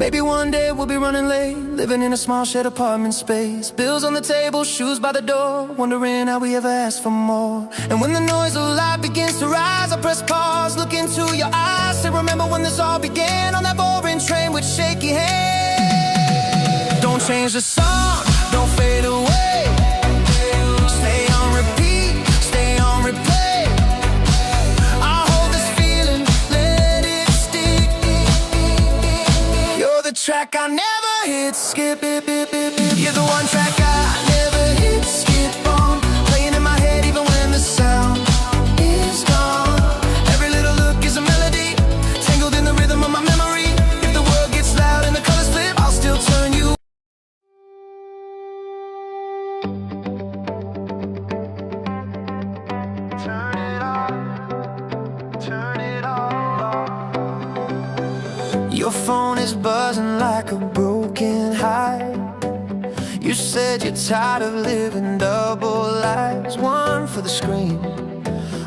Speaker 2: Maybe one day we'll be running late, living in a small shed apartment space. Bills on the table, shoes by the door, wondering how we ever asked for more. And when the noise of life begins to rise, I press pause, look into your eyes, say remember when this all began, on that boring train with shaky hands. Don't change the song, don't fade away. Stay on repeat, stay on replay. I'll hold this feeling, let it stick. You're the track I never hit skip. You're the one track I never hit skip on, playing in my head even when the sound is gone. Every little look is a melody, tangled in the rhythm of my memory. If the world gets loud and the colors flip, I'll still turn you. Turn it on, turn it on. Your phone is buzzing like a broken said you're tired of living double lives, one for the screen,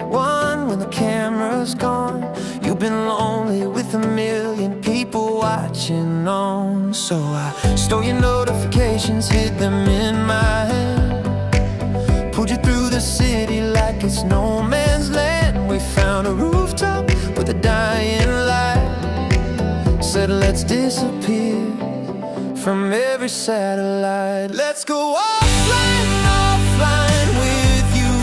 Speaker 2: one when the camera's gone. You've been lonely with a million people watching on. So I stole your notifications, hid them in my hand, pulled you through the city like it's no man's land. We found a rooftop with a dying light, said let's disappear from every satellite. Let's go offline, offline with you.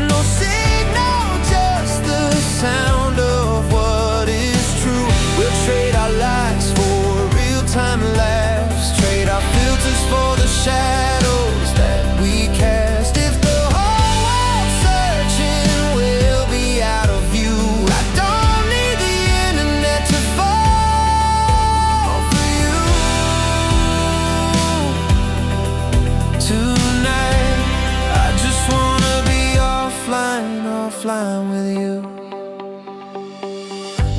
Speaker 2: No signal, just the sound of what is true. We'll trade our likes for real-time laughs, trade our filters for the shadows that we cast. If the whole world's searching, we'll be out of view. I don't need the internet to fall for you. Tonight, I just wanna be offline, offline with you.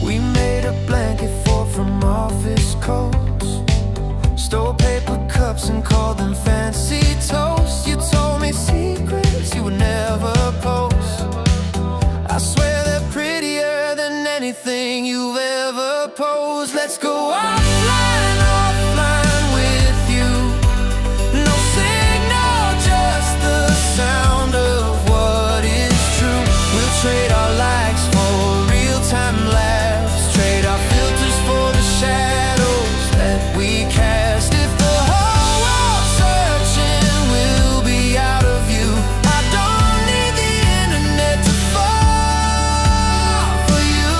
Speaker 2: We made a blanket fort from office coats, stole paper cups and called them fancy toasts. You told me secrets you would never post. I swear they're prettier than anything you've ever posed. Let's go offline, offline with you. No signal, just the sound of what is true. We'll trade our likes for real-time laughs, trade our filters for the shadows that we cast. If the whole world's searching, we'll be out of view. I don't need the internet to fall for you.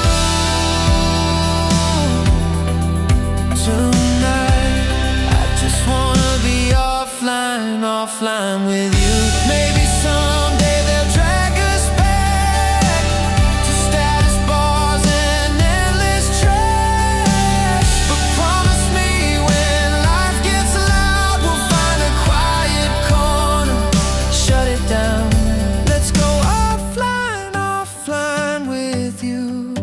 Speaker 2: Tonight, I just wanna be offline, offline with you. Maybe someday they'll drag us back to status bars and endless trash. But promise me when life gets loud, we'll find a quiet corner, shut it down. Let's go offline, offline with you.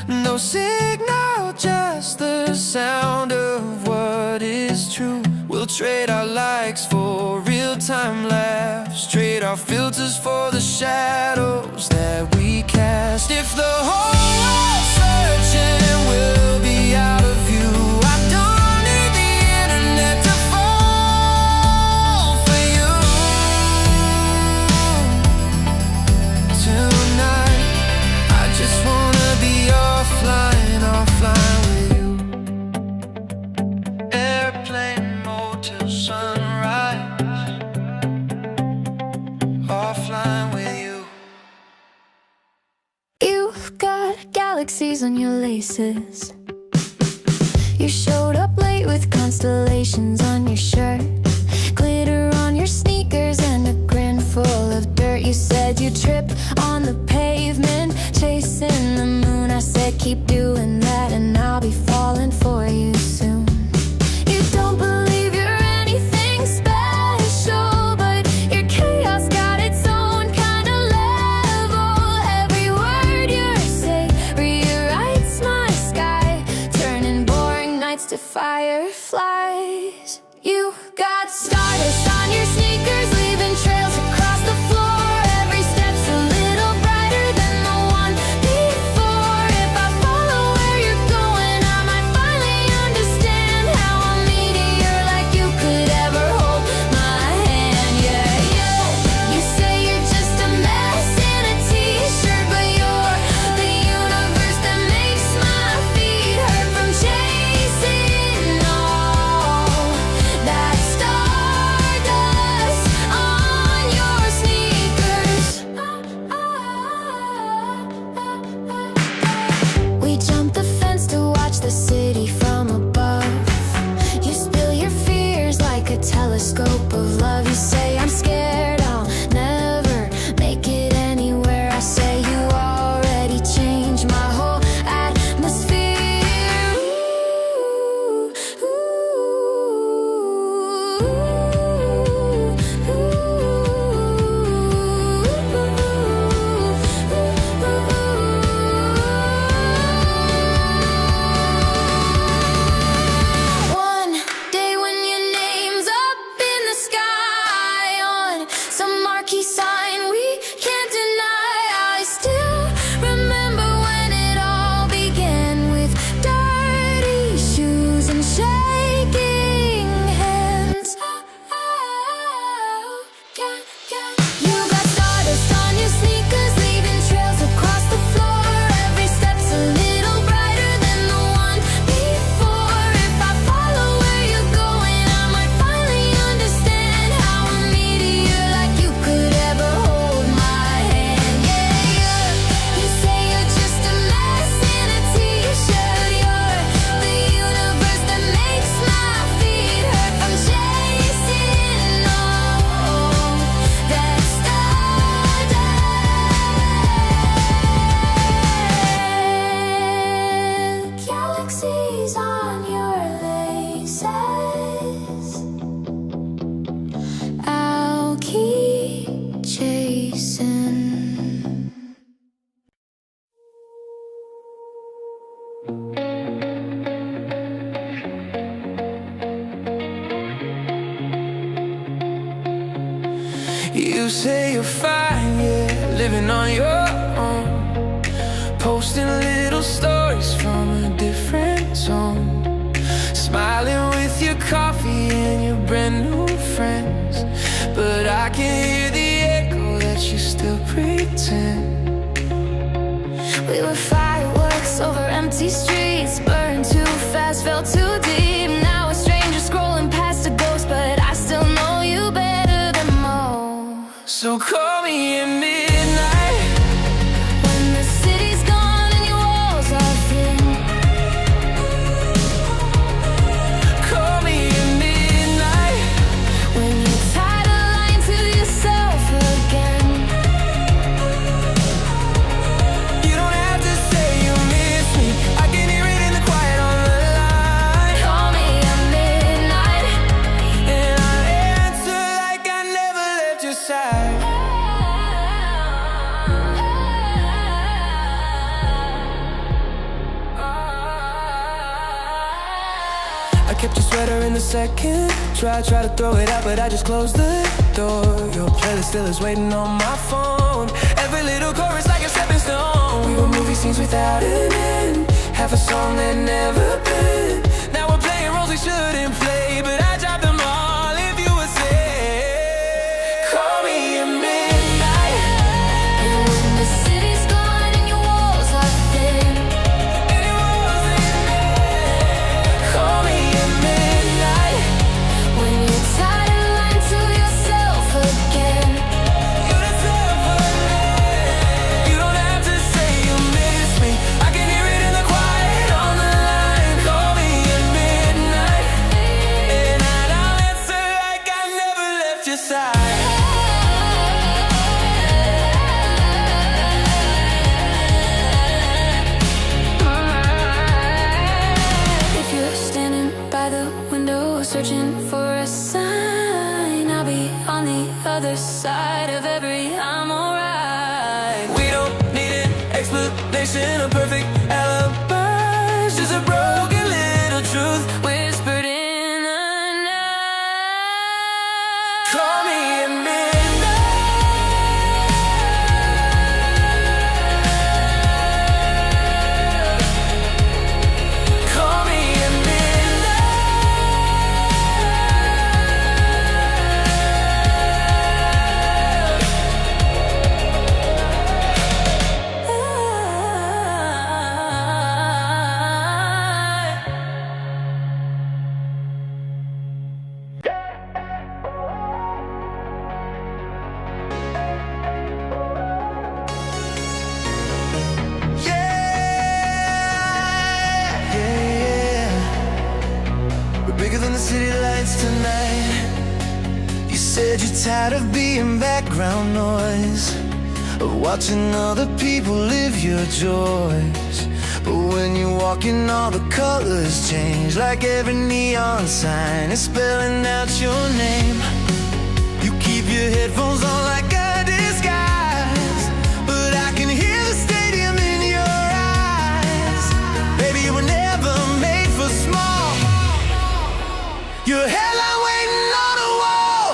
Speaker 2: No signal, just the sound of what is true. We'll trade our likes for real-time laughs, trade our filters for the shadows that we cast. If the whole world's searching, we'll be out of view. I don't need the internet to fall for you. Tonight, I just wanna be offline, offline with you. Airplane mode till sunrise, offline with you.
Speaker 1: You've got galaxies on your laces. You showed up late with constellations on your shirt, glitter on your sneakers and a grin full of dirt. You said you'd trip on the pavement, chasing the moon. I said keep doing that and I'll be falling for you soon. You don't believe you're anything special, but your chaos got its own kind of level. Every word you say rewrites my sky, turning boring nights to fireflies. You got stardust on your sneakers, leaving trails across the floor. Every step's a little brighter than the one before. If I follow where you're going, I might finally understand how a meteor like you could ever hold my hand. Yeah, you say you're just a mess in a t-shirt, but you're the universe that makes my feet hurt from chasing all that stardust on your sneakers. We jump the fence to watch the city from above. You spill your fears like a telescope of love. You say I'm scared I'll never make it anywhere. I say you already changed my whole atmosphere. One day when your name's up in the
Speaker 2: You say you're fine, yeah, living on your own, posting little stories from a different zone, smiling with your coffee and your brand new friends. But I can hear the echo that you still pretend.
Speaker 1: We were fireworks over empty streets, burned too fast, fell too deep. Now a stranger scrolling past a ghost, but I still know you better than most.
Speaker 2: So call me at midnight,
Speaker 1: when the city's gone and your walls are thin.
Speaker 2: call me at midnight,
Speaker 1: When you're tired of lying to yourself again.
Speaker 2: you don't have to say you miss me, I can hear it in the quiet on the line.
Speaker 1: Call me at midnight.
Speaker 2: And I'll answer like I never left your side. I kept your sweater in the second. Try to throw it out, but I just closed the door. Your playlist still is waiting on my phone. Every little chorus like a stepping stone. We were movie scenes without an end, half a song that never been. Now we're playing roles we shouldn't play, but I dropped them all if you would say, call me at midnight.
Speaker 1: And when the city's gone and your walls are thin.
Speaker 2: And it wasn't me. Call me at midnight.
Speaker 1: When you're tired of lying to yourself again.
Speaker 2: You're the you don't have to say you miss me, I can hear it in the quiet on the line. Call me at midnight, and I'll answer like I never left your side.
Speaker 1: If you're standing by the window searching for a sign, I'll be on the other side of every I'm alright.
Speaker 2: We don't need an explanation, a perfect alibi, just a broken little truth
Speaker 1: Whispered in the night.
Speaker 2: Call me at midnight. Call me at We're bigger than the city lights tonight. You said you're tired of being background noise, of watching other people live your joys. But when you walk in, all the colors change, like every neon sign is spelling out your name. You keep your headphones on like a disguise, but I can hear the stadium in your eyes. Baby, you were never made for small. Your headline waiting on a wall.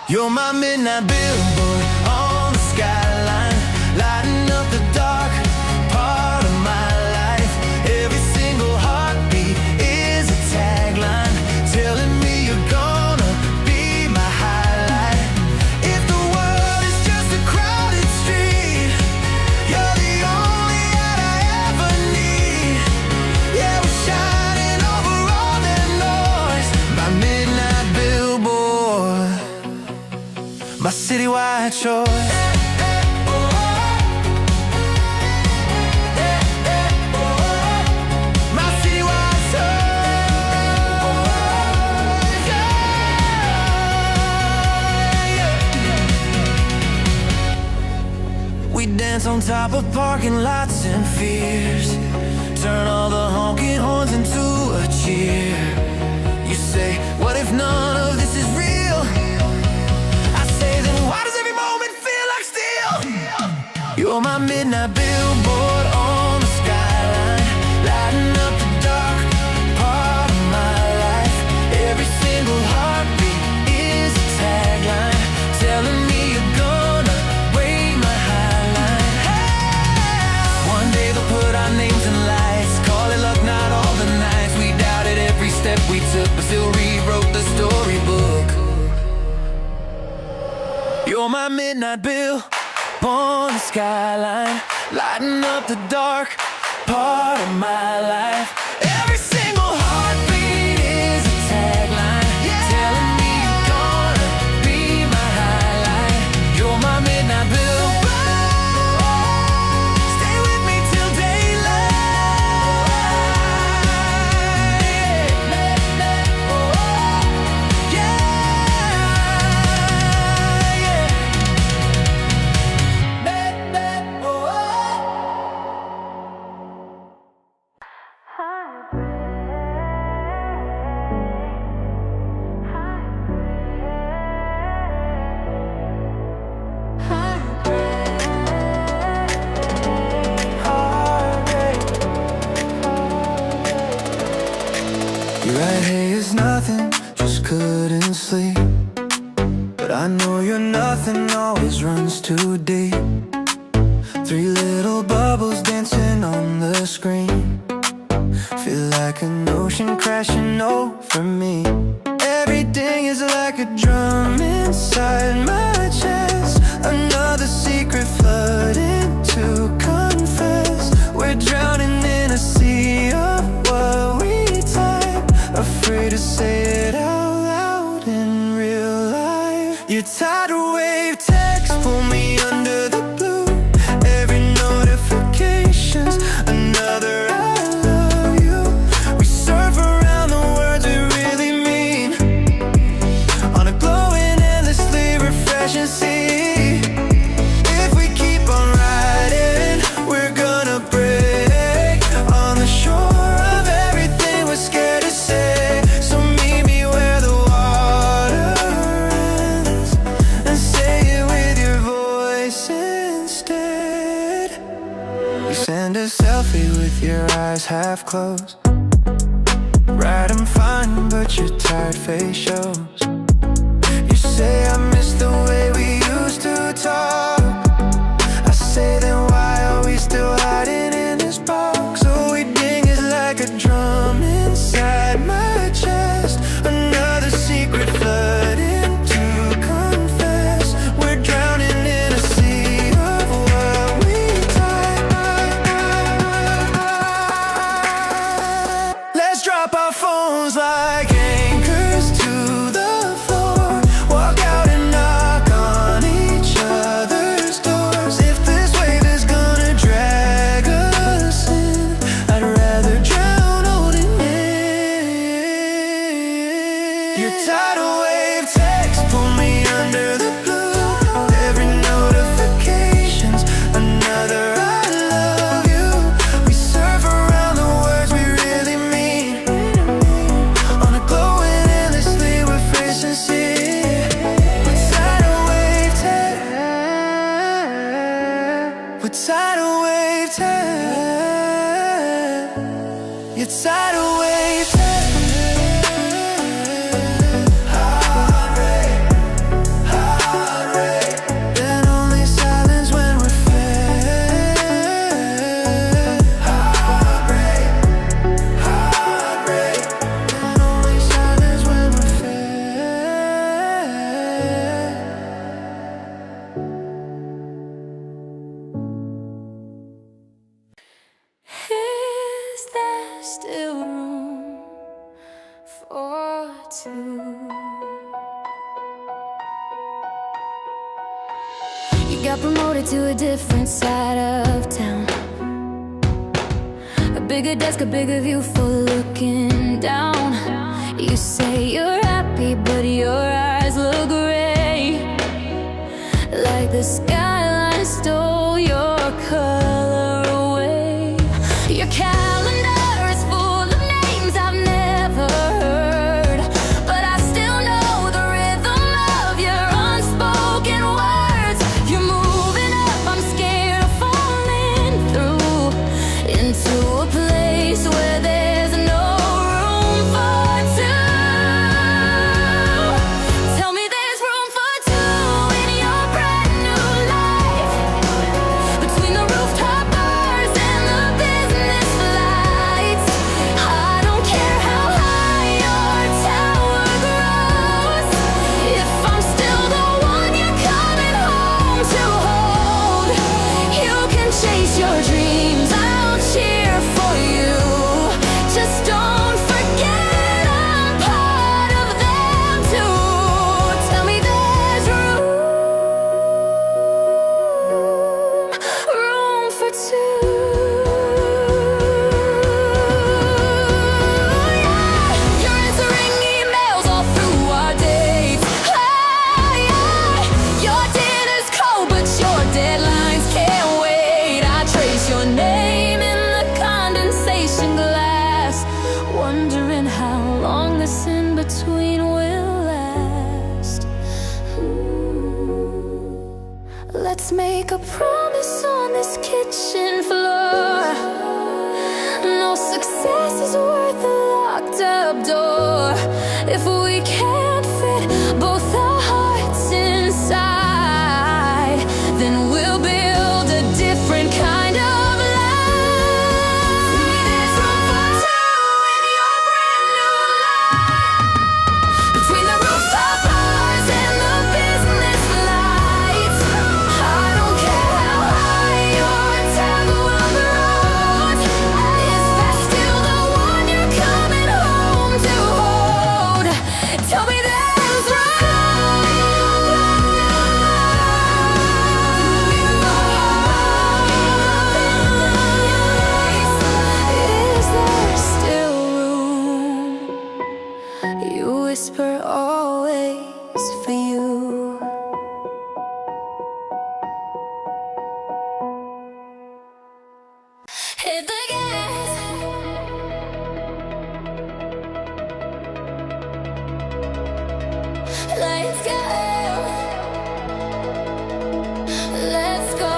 Speaker 2: You're my midnight billboard on the skyline, lighting up the dark part of my life. Every single heartbeat is a tagline, telling me you're gonna be my highlight. If the world is just a crowded street, you're the only light I ever need. Yeah, we're shining over all that noise. My midnight billboard, my citywide choice. My citywide choice. Yeah. We dance on top of parking lots and fears, turn all the honking horns into a cheer. You say, what if none of this is real? I say, then why does every moment feel like steel? You're my midnight billboard on the skyline, lighting up the dark part of my life. Every single heartbeat is a tagline, telling me You're my midnight bill on the skyline, lighting up the dark part of my life. Every single heartbeat is a tagline, telling me you're gonna be my highlight. You're my midnight bill. Stay with me till right here is nothing, just couldn't sleep. But I know you're nothing, always runs too deep. Three little bubbles dancing on the screen. Feel like an ocean crashing over me. Everything is like a drum inside my chest. Another secret flooding to confess. We're drowning in a sea of what we type, afraid to say it out loud in real life. Your tidal wave text, pull me under the blue. Every notification's another I love you. We surf around the words we really mean, on a glowing, endlessly refreshing sea. If we keep on riding, we're gonna break on the shore of everything we're scared to say. So meet me where the water ends, and say it with your voice instead. You send a selfie with your eyes half closed. Right, I'm fine, but your tired face shows. You say I miss the way we used to talk. I say then why are we still hiding in this box? Oh, we ding is like a drum inside my chest. Another secret flooding to confess. We're drowning in a sea of what we type. Let's drop our phones like anchors to the floor. Walk out and knock on each other's doors. If this wave is gonna drag us in, I'd rather drown holding in. Your tidal wave text, pull me under the blue. Every notification's another I love you. We surf around the words we really mean, on a glowing, endlessly refreshing sea. With tidal wave text, with tidal wave text, your tidal wave text. Heart rate, heart rate. Then only silence when we're fed. Heart rate, heart rate. Then only silence when we're fed.
Speaker 1: Is there still room for two? You got promoted to a different side of town. A bigger desk, a bigger view for looking down. You say you're happy, but your eyes look gray, like the skyline stole your color away. Your calendar is full of names I've never heard, but I still know the rhythm of your unspoken words. You're moving up, I'm scared of falling through into a place where there's no room for two. Tell me there's room for two in your brand new life. Let's make a promise on this kitchen floor. No success is worth a locked up door if we can't fit both our hearts inside. Then we'll build a different kind of life. There's room for two in your brand new life. Between the rooftop bars and the business lights, I don't care how high your tower on the road. Is that still the one you're coming home to hold? Tell me there's room. Is there still room? You whisper always for you. Hit the gas. Let's go. Let's go.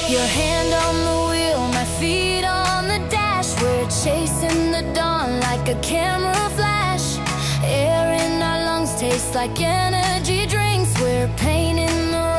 Speaker 1: Your hand on the wheel, my feet on the dash. We're chasing the dawn like a camera flash. Air in our lungs tastes like energy drink.